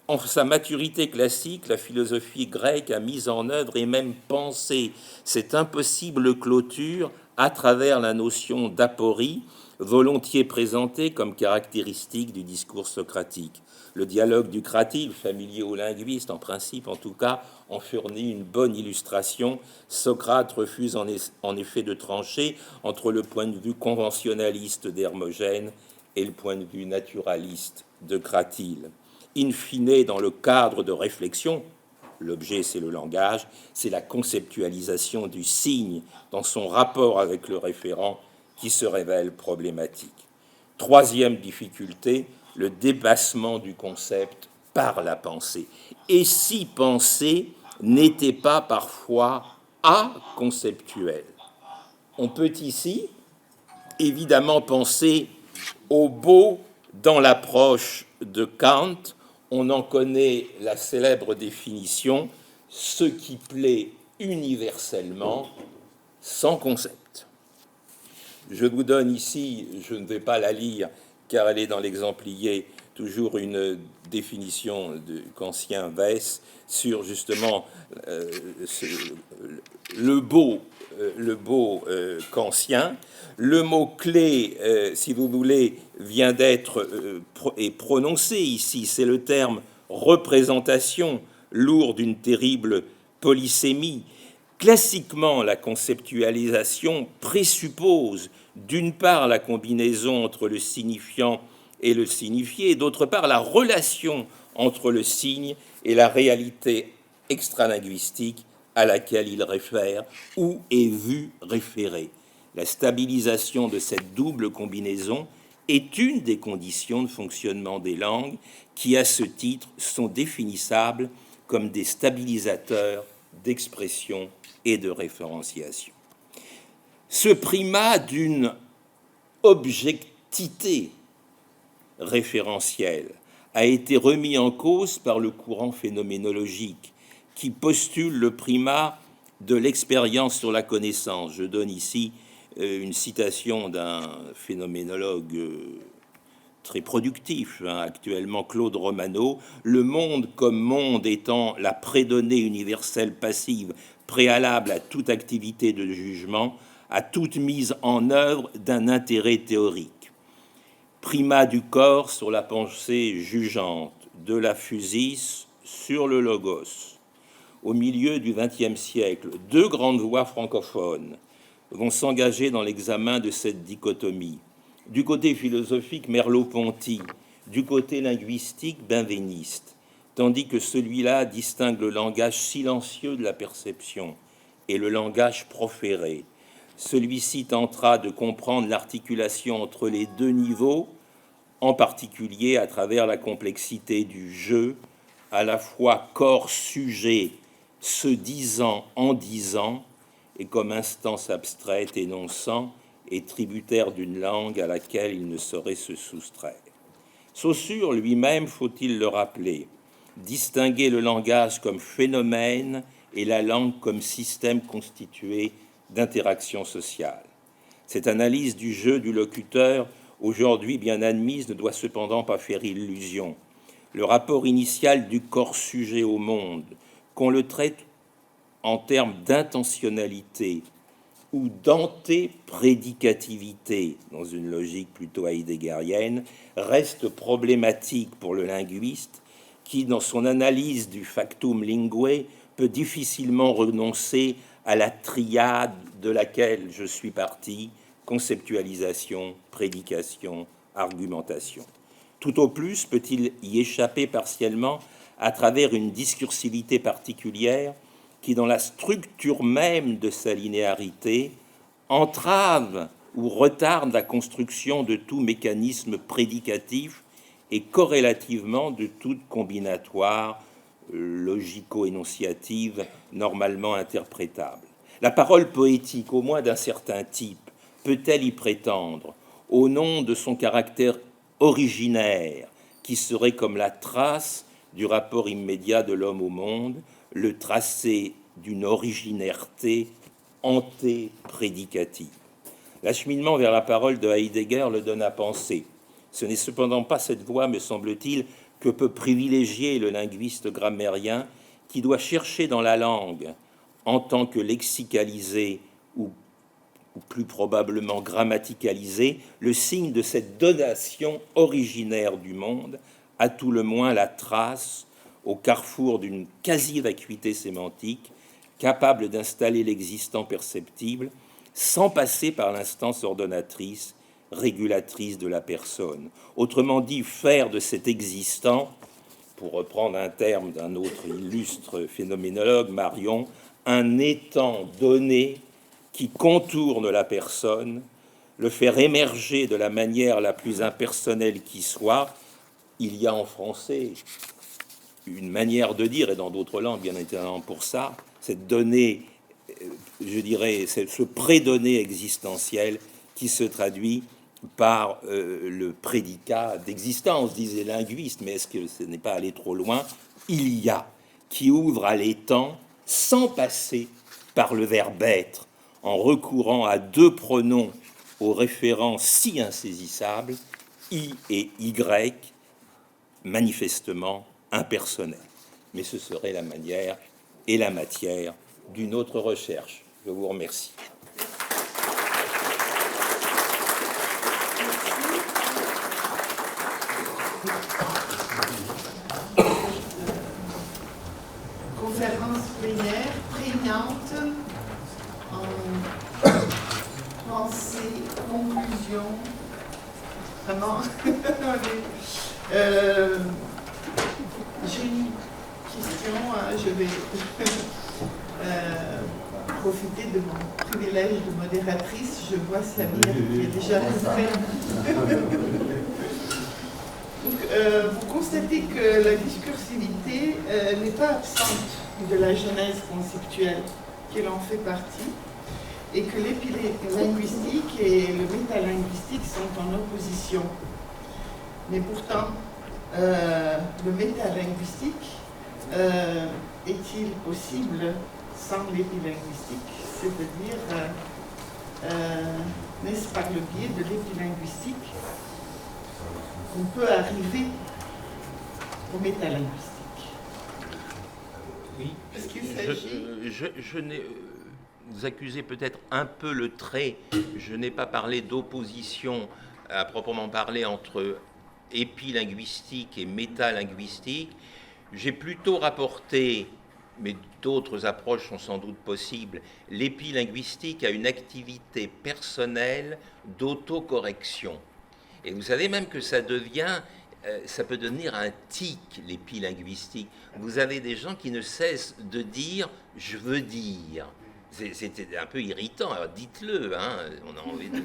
En sa maturité classique, la philosophie grecque a mis en œuvre et même pensé cette impossible clôture à travers la notion d'aporie, volontiers présentée comme caractéristique du discours socratique. Le dialogue du cratique, familier aux linguistes en principe en tout cas, en fournit une bonne illustration. Socrate refuse en effet de trancher entre le point de vue conventionnaliste d'Hermogène et le point de vue naturaliste de Cratyle. In fine, dans le cadre de réflexion, l'objet c'est le langage, c'est la conceptualisation du signe dans son rapport avec le référent qui se révèle problématique. Troisième difficulté, le dépassement du concept par la pensée. Et si penser n'était pas parfois aconceptuel? On peut ici évidemment penser au beau dans l'approche de Kant. On en connaît la célèbre définition, ce qui plaît universellement sans concept. Je vous donne ici, je ne vais pas la lire car elle est dans l'exemplier, toujours une définition de Kantien Weiss sur justement le beau kantien. Le mot-clé, si vous voulez, vient d'être est prononcé ici. C'est le terme représentation, lourd d'une terrible polysémie. Classiquement, la conceptualisation présuppose d'une part la combinaison entre le signifiant et le signifié, et d'autre part la relation entre le signe et la réalité extralinguistique à laquelle il réfère ou est vu référer. La stabilisation de cette double combinaison est une des conditions de fonctionnement des langues qui, à ce titre, sont définissables comme des stabilisateurs d'expression et de référenciation. Ce primat d'une objectivité référentielle a été remis en cause par le courant phénoménologique qui postule le primat de l'expérience sur la connaissance. Je donne ici une citation d'un phénoménologue très productif, actuellement Claude Romano. Le monde comme monde étant la prédonnée universelle passive préalable à toute activité de jugement, à toute mise en œuvre d'un intérêt théorique. Primat du corps sur la pensée jugeante, de la physis sur le logos. Au milieu du XXe siècle, deux grandes voix francophones vont s'engager dans l'examen de cette dichotomie. Du côté philosophique, Merleau-Ponty, du côté linguistique, benveniste, tandis que celui-là distingue le langage silencieux de la perception et le langage proféré. Celui-ci tentera de comprendre l'articulation entre les deux niveaux en particulier à travers la complexité du jeu, à la fois corps-sujet, se disant en disant, et comme instance abstraite énonçant, et tributaire d'une langue à laquelle il ne saurait se soustraire. Saussure lui-même, faut-il le rappeler, distinguer le langage comme phénomène et la langue comme système constitué d'interaction sociale. Cette analyse du jeu du locuteur, aujourd'hui bien admise, ne doit cependant pas faire illusion. Le rapport initial du corps-sujet au monde, qu'on le traite en termes d'intentionnalité ou d'antéprédicativité, dans une logique plutôt heideggerienne, reste problématique pour le linguiste qui, dans son analyse du factum linguae, peut difficilement renoncer à la triade de laquelle je suis parti, conceptualisation, prédication, argumentation. Tout au plus peut-il y échapper partiellement à travers une discursivité particulière qui, dans la structure même de sa linéarité, entrave ou retarde la construction de tout mécanisme prédicatif et corrélativement de toute combinatoire logico-énonciative normalement interprétable. La parole poétique, au moins d'un certain type, peut-elle y prétendre, au nom de son caractère originaire, qui serait comme la trace du rapport immédiat de l'homme au monde, le tracé d'une originalité antéprédicative. L'acheminement vers la parole de Heidegger le donne à penser. Ce n'est cependant pas cette voie, me semble-t-il, que peut privilégier le linguiste grammairien qui doit chercher dans la langue, en tant que lexicalisé ou plus probablement grammaticalisé, le signe de cette donation originaire du monde, à tout le moins la trace, au carrefour d'une quasi-vacuité sémantique, capable d'installer l'existant perceptible, sans passer par l'instance ordonnatrice, régulatrice de la personne. Autrement dit, faire de cet existant, pour reprendre un terme d'un autre illustre phénoménologue, Marion, un étant donné qui contourne la personne, le faire émerger de la manière la plus impersonnelle qui soit. Il y a en français une manière de dire, et dans d'autres langues, bien évidemment pour ça, cette donnée, je dirais, ce prédonné existentiel qui se traduit par le prédicat d'existence, disait linguiste, mais est-ce que ce n'est pas aller trop loin? Il y a, qui ouvre à l'étang sans passer par le verbe être, en recourant à deux pronoms aux référents si insaisissables, I et Y, manifestement impersonnels. Mais ce serait la manière et la matière d'une autre recherche. Je vous remercie. Conférence plénière prégnante en pensée, conclusion, vraiment. J'ai une question, je vais profiter de mon privilège de modératrice. Je vois Samir qui est déjà prêt. Vous constatez que la discursivité n'est pas absente de la genèse conceptuelle, qu'elle en fait partie, et que l'épilinguistique et le métalinguistique sont en opposition. Mais pourtant, le métalinguistique est-il possible sans l'épilinguistique? C'est-à-dire, n'est-ce par le biais de l'épilinguistique qu'on peut arriver au métalinguistique? Oui, Parce qu'il s'agit... je n'ai... Vous accusez peut-être un peu le trait. Je n'ai pas parlé d'opposition à proprement parler entre épilinguistique et métalinguistique. J'ai plutôt rapporté, mais d'autres approches sont sans doute possibles, l'épilinguistique à une activité personnelle d'autocorrection. Et vous savez même que ça devient, ça peut devenir un tic, l'épilinguistique. Vous avez des gens qui ne cessent de dire « je veux dire ». C'était un peu irritant, alors dites-le, hein, on a envie de...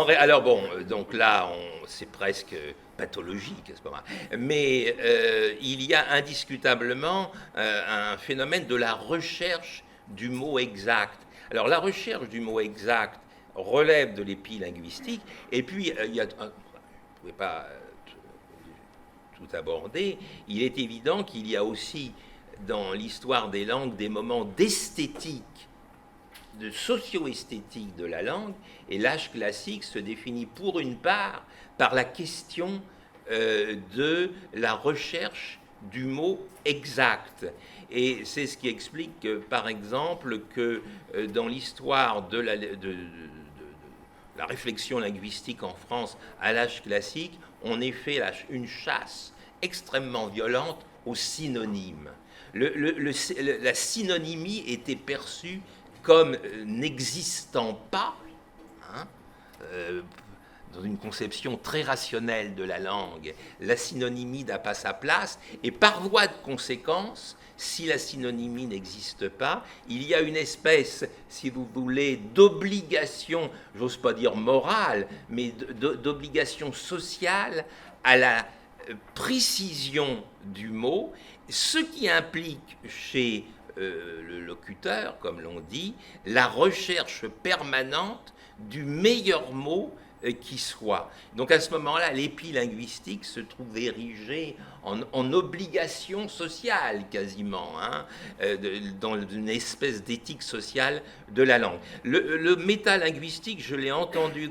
Alors bon, donc là, c'est presque pathologique, c'est pas mal. Mais il y a indiscutablement un phénomène de la recherche du mot exact. Alors la recherche du mot exact relève de l'épilinguistique, et puis il y a... Vous ne pouvez pas tout aborder, il est évident qu'il y a aussi dans l'histoire des langues des moments d'esthétique, de socio-esthétique de la langue, et l'âge classique se définit pour une part par la question de la recherche du mot exact. Et c'est ce qui explique, par exemple, que dans l'histoire de la réflexion linguistique en France à l'âge classique, on ait fait une chasse extrêmement violente aux synonymes. La synonymie était perçue comme n'existant pas, hein, dans une conception très rationnelle de la langue. La synonymie n'a pas sa place, et par voie de conséquence, si la synonymie n'existe pas, il y a une espèce, si vous voulez, d'obligation, j'ose pas dire morale, mais d'obligation sociale à la précision du mot, ce qui implique chez le locuteur, comme l'on dit, la recherche permanente du meilleur mot qui soit. Donc à ce moment-là, l'épilinguistique se trouve érigée en obligation sociale quasiment, hein, dans une espèce d'éthique sociale de la langue. Le métalinguistique, je l'ai entendu,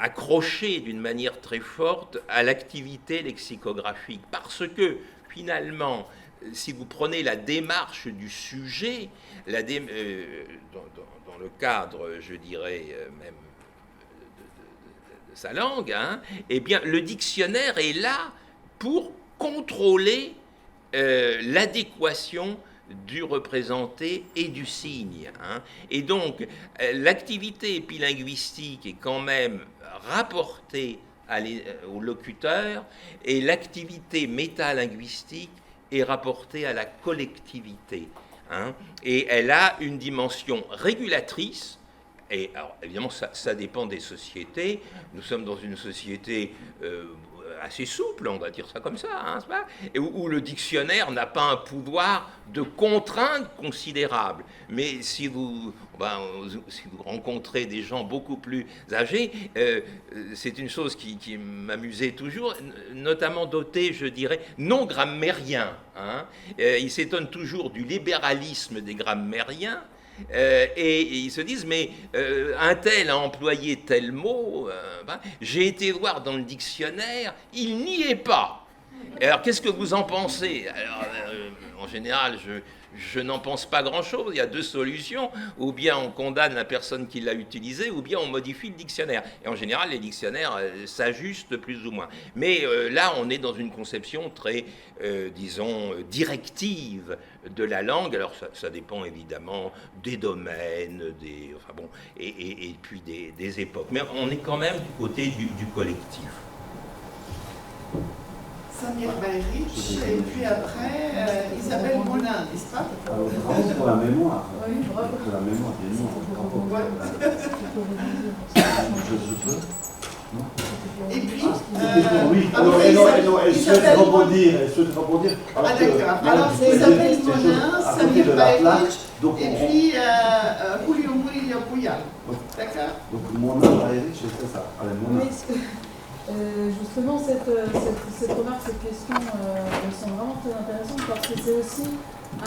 accroché d'une manière très forte à l'activité lexicographique, parce que finalement, si vous prenez la démarche du sujet, dans le cadre, je dirais, même de sa langue, hein, eh bien, le dictionnaire est là pour contrôler l'adéquation du représenté et du signe, hein. Et donc, l'activité épilinguistique est quand même rapportée au locuteur, et l'activité métalinguistique est rapportée à la collectivité, hein. Et elle a une dimension régulatrice. Et alors, évidemment, ça dépend des sociétés. Nous sommes dans une société assez souple, on va dire ça comme ça, hein, c'est pas, et où le dictionnaire n'a pas un pouvoir de contrainte considérable. Mais si vous rencontrez des gens beaucoup plus âgés, c'est une chose qui m'amusait toujours, notamment dotés, je dirais, non grammairiens, hein. Ils s'étonnent toujours du libéralisme des grammairiens. Et ils se disent, mais un tel a employé tel mot, j'ai été voir dans le dictionnaire, il n'y est pas. Alors qu'est-ce que vous en pensez? Alors, en général, je n'en pense pas grand-chose. Il y a deux solutions. Ou bien on condamne la personne qui l'a utilisé, ou bien on modifie le dictionnaire. Et en général, les dictionnaires s'ajustent plus ou moins. Mais là, on est dans une conception très, disons, directive de la langue. Alors ça dépend évidemment des domaines, et puis des époques. Mais on est quand même du côté du collectif. Samir Bayrich, et puis après Isabelle Monin, n'est-ce pas? Alors, bravo pour la mémoire. Oui, bravo. Pour la mémoire, bien sûr. Ouais. Je peux. Non. Et puis, oui, elle souhaite rebondir. D'accord. Alors, c'est Isabelle Monin, Samir Bayrich, et puis Julio Murillo Puyal. D'accord. Donc, Monin, Bayrich, c'est ça. Allez, Monin. Justement, cette remarque, cette question me semble vraiment très intéressante parce que c'est aussi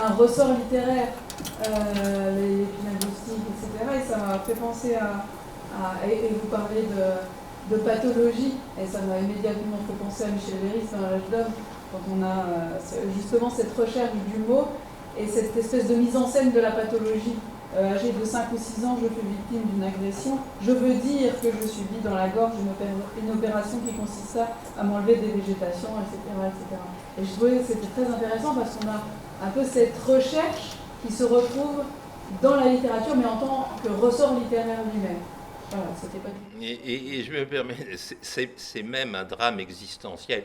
un ressort littéraire, les linguistiques, etc. Et ça m'a fait penser et vous parlez de pathologie, et ça m'a immédiatement fait penser à Michel Léris dans L'âge d'homme, quand on a justement cette recherche du mot et cette espèce de mise en scène de la pathologie. Âgé de 5 ou 6 ans, je fus victime d'une agression. Je veux dire que je subis dans la gorge une opération qui consista à m'enlever des végétations, etc., etc. Et je trouvais que c'était très intéressant parce qu'on a un peu cette recherche qui se retrouve dans la littérature, mais en tant que ressort littéraire lui-même. Voilà, c'était pas du Et je me permets, c'est même un drame existentiel.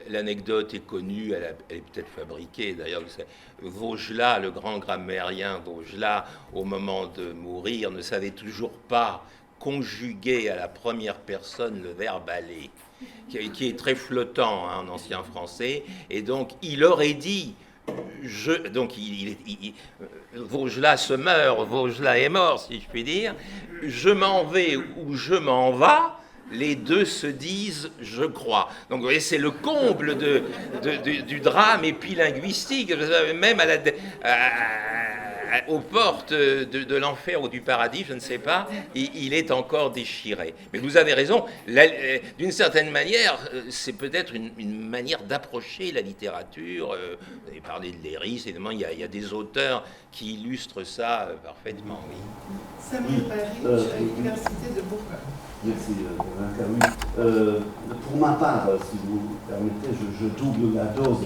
L'anecdote est connue, elle est peut-être fabriquée d'ailleurs. Vaugelas, le grand grammairien Vaugelas, au moment de mourir, ne savait toujours pas conjuguer à la première personne le verbe aller, qui est très flottant en ancien français. Et donc, il aurait dit... Vaugelas se meurt, Vaugelas est mort, si je puis dire. Je m'en vais ou je m'en vas, les deux se disent je crois. Donc vous voyez, c'est le comble du drame épilinguistique, même aux portes de l'enfer ou du paradis, je ne sais pas, il est encore déchiré. Mais vous avez raison, d'une certaine manière, c'est peut-être une manière d'approcher la littérature. Vous avez parlé de Léry, évidemment, il y a des auteurs qui illustrent ça parfaitement, oui. Samir Baric, Université de Bourgogne. Merci, Valentin. Pour ma part, si vous permettez, je double la dose.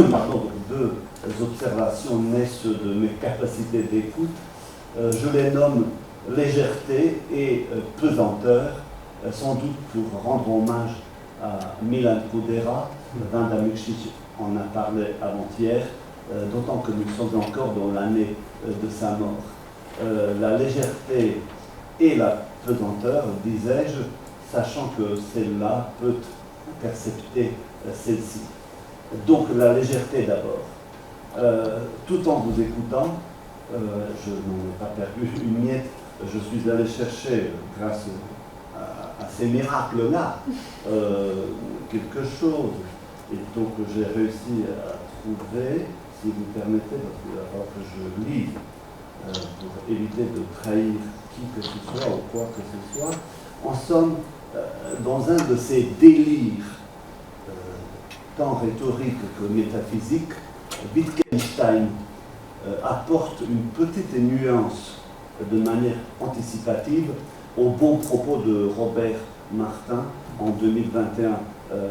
Pardon, deux observations naissent de mes capacités d'écoute. Je les nomme légèreté et pesanteur, sans doute pour rendre hommage à Milan Kundera. Vanda Mikšić en a parlé avant-hier, d'autant que nous sommes encore dans l'année de sa mort. La légèreté et la pesanteur, disais-je, sachant que celle-là peut percepter celle-ci. Donc la légèreté d'abord. Tout en vous écoutant, je n'en ai pas perdu une miette, je suis allé chercher, grâce à ces miracles-là, quelque chose. Et donc j'ai réussi à trouver, si vous permettez, parce qu'il va falloir que je lise, pour éviter de trahir qui que ce soit ou quoi que ce soit, en somme, dans un de ces délires, tant rhétoriques que métaphysiques, Wittgenstein apporte une petite nuance de manière anticipative aux bons propos de Robert Martin en 2021,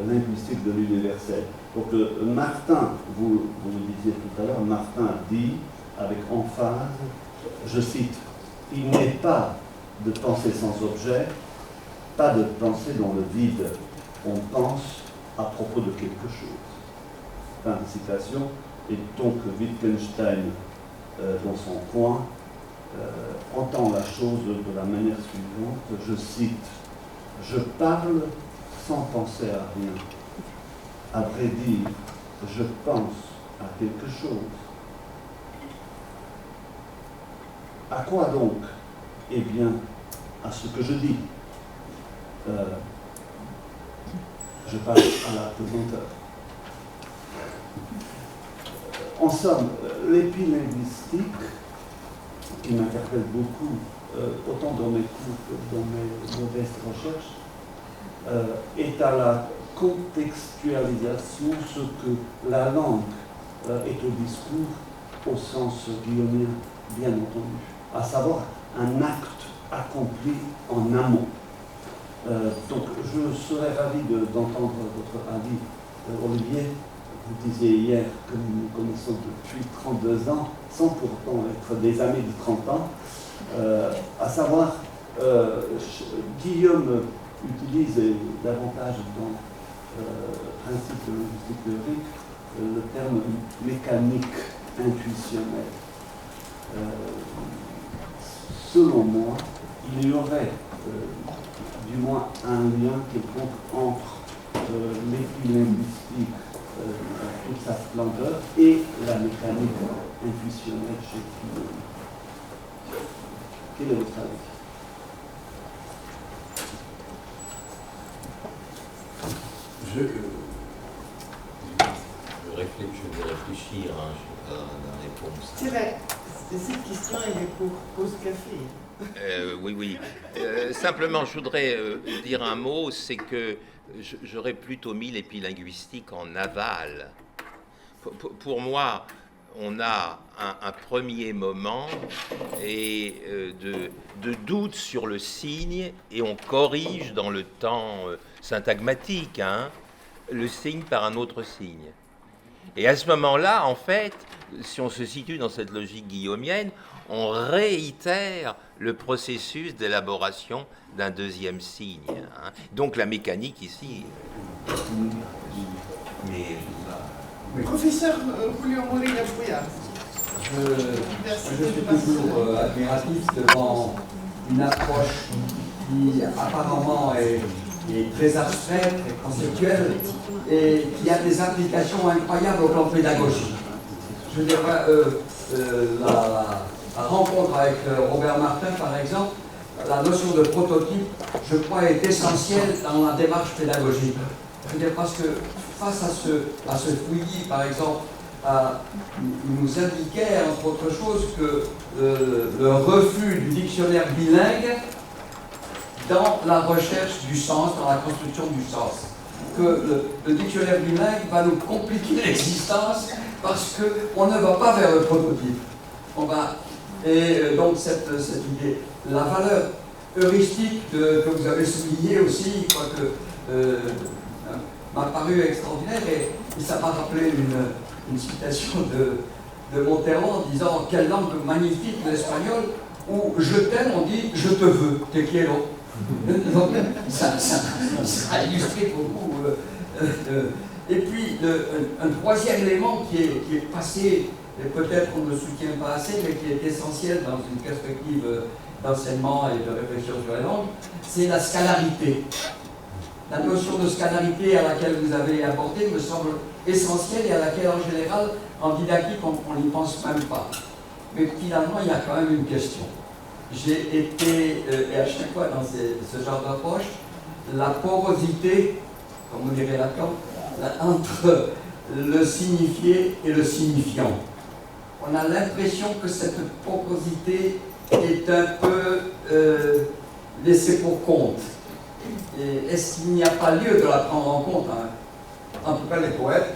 linguistique de l'universel. Donc Martin, vous le disiez tout à l'heure, Martin dit avec emphase, je cite, « Il n'est pas de pensée sans objet, pas de pensée dans le vide. On pense à propos de quelque chose. » Fin de citation. Et donc Wittgenstein, dans son coin, entend la chose de la manière suivante. Je cite, « Je parle sans penser à rien. À vrai dire, je pense à quelque chose. » À quoi donc? Eh bien, à ce que je dis. Je passe à la pesanteur. En somme, l'épilinguistique, qui m'interpelle beaucoup, autant dans mes cours que dans mes modestes recherches, est à la contextualisation ce que la langue est au discours, au sens guillaumin, bien entendu, à savoir un acte accompli en amont. Donc je serais ravi d'entendre votre avis, Olivier. Vous disiez hier que nous nous connaissons depuis 32 ans, sans pourtant être des amis de 30 ans, à savoir, Guillaume utilise davantage dans principe de linguistique théorique le terme mécanique intuitionnelle. Selon moi, il y aurait du moins un lien quelconque entre l'épilinguistique, toute sa splendeur, et la mécanique intuitionnelle chez Guillaume. Quel est votre avis? Je vais réfléchir, hein, je n'ai pas la réponse. C'est vrai, cette question, elle est pour pause café. Oui. Simplement, je voudrais dire un mot, c'est que j'aurais plutôt mis l'épilinguistique en aval. Pour moi, on a un premier moment et de doute sur le signe, et on corrige dans le temps syntagmatique, hein, le signe par un autre signe. Et à ce moment-là, en fait, si on se situe dans cette logique guillaumienne, on réitère le processus d'élaboration d'un deuxième signe. Hein. Donc la mécanique ici... Mais... Professeur Julio Molina Fouillard. Je suis toujours admiratif devant une approche qui apparemment est très abstraite, très conceptuelle, et qui a des applications incroyables au plan pédagogique. Je dirais, la rencontre avec Robert Martin, par exemple, la notion de prototype, je crois, est essentielle dans la démarche pédagogique. Je veux dire, parce que face à ce fouillis, par exemple, il nous indiquait, entre autres choses, que le refus du dictionnaire bilingue dans la recherche du sens, dans la construction du sens. Que le dictionnaire bilingue va nous compliquer l'existence parce qu'on ne va pas vers le prototype. Et donc cette idée, la valeur heuristique que vous avez soulignée aussi, je crois que m'a paru extraordinaire et ça m'a rappelé une citation de Monterrand en disant « Quelle langue magnifique l'espagnol où je t'aime, on dit je te veux, te quiero ». Donc ça a illustré beaucoup. Et puis un troisième élément qui est passé, et peut-être on ne le soutient pas assez, mais qui est essentiel dans une perspective d'enseignement et de réflexion sur la langue, c'est la scalarité. La notion de scalarité à laquelle vous avez apporté me semble essentielle et à laquelle en général, en didactique, on n'y pense même pas. Mais finalement, il y a quand même une question. J'ai été, et à chaque fois dans ce genre d'approche, la porosité, comme on dirait Lacan, entre le signifié et le signifiant. On a l'impression que cette porosité est un peu laissée pour compte. Est-ce qu'il n'y a pas lieu de la prendre en compte, hein? En tout cas, les poètes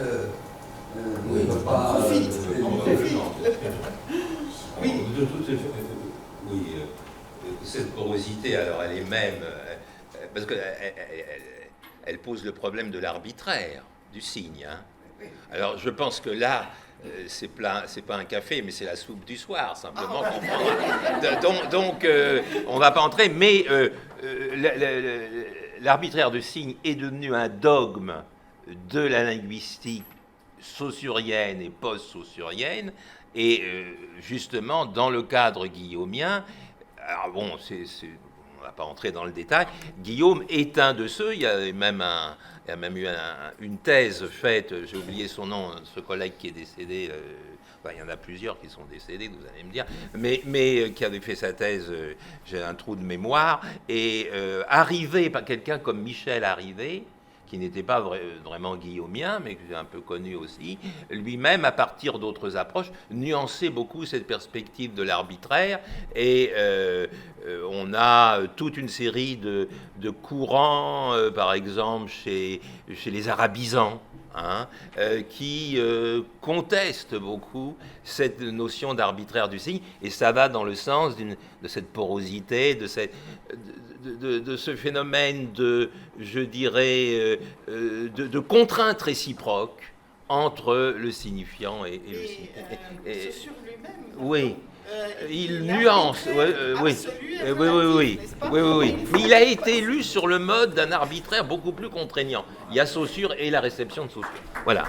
ne peuvent pas... Oui, cette porosité, alors elle est même... parce qu'elle elle pose le problème de l'arbitraire, du signe. Hein. Alors je pense que là, c'est pas un café, mais c'est la soupe du soir, simplement. Donc on ne va pas entrer, mais l'arbitraire de signe est devenu un dogme de la linguistique saussurienne et post-saussurienne, et justement, dans le cadre guillaumien, alors bon, on ne va pas entrer dans le détail, Guillaume est un de ceux, il y a même eu une thèse faite, j'ai oublié son nom, ce collègue qui est décédé, il y en a plusieurs qui sont décédés, vous allez me dire, mais qui avait fait sa thèse, j'ai un trou de mémoire, et arrivé par quelqu'un comme Michel Arrivé, qui n'était pas vraiment guillaumien, mais qui est un peu connu aussi, lui-même, à partir d'autres approches, nuançait beaucoup cette perspective de l'arbitraire, et on a toute une série de courants, par exemple, chez les arabisants, hein, qui contestent beaucoup cette notion d'arbitraire du signe, et ça va dans le sens de cette porosité, de ce phénomène je dirais, de contrainte réciproque entre le signifiant et le signifiant. Sur lui-même. Oui. Il nuance, oui. Oui. Mais il a été lu sur le mode d'un arbitraire beaucoup plus contraignant. Il y a Saussure et la réception de Saussure. Voilà.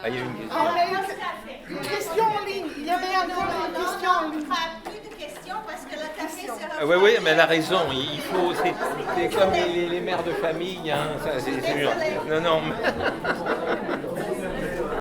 On a eu une question en ligne. Il y avait encore une question en ligne. Plus de questions parce que la café sera... Oui, mais elle a raison. Il faut. C'est comme les mères de famille. Hein, ça, c'est sûr. Non.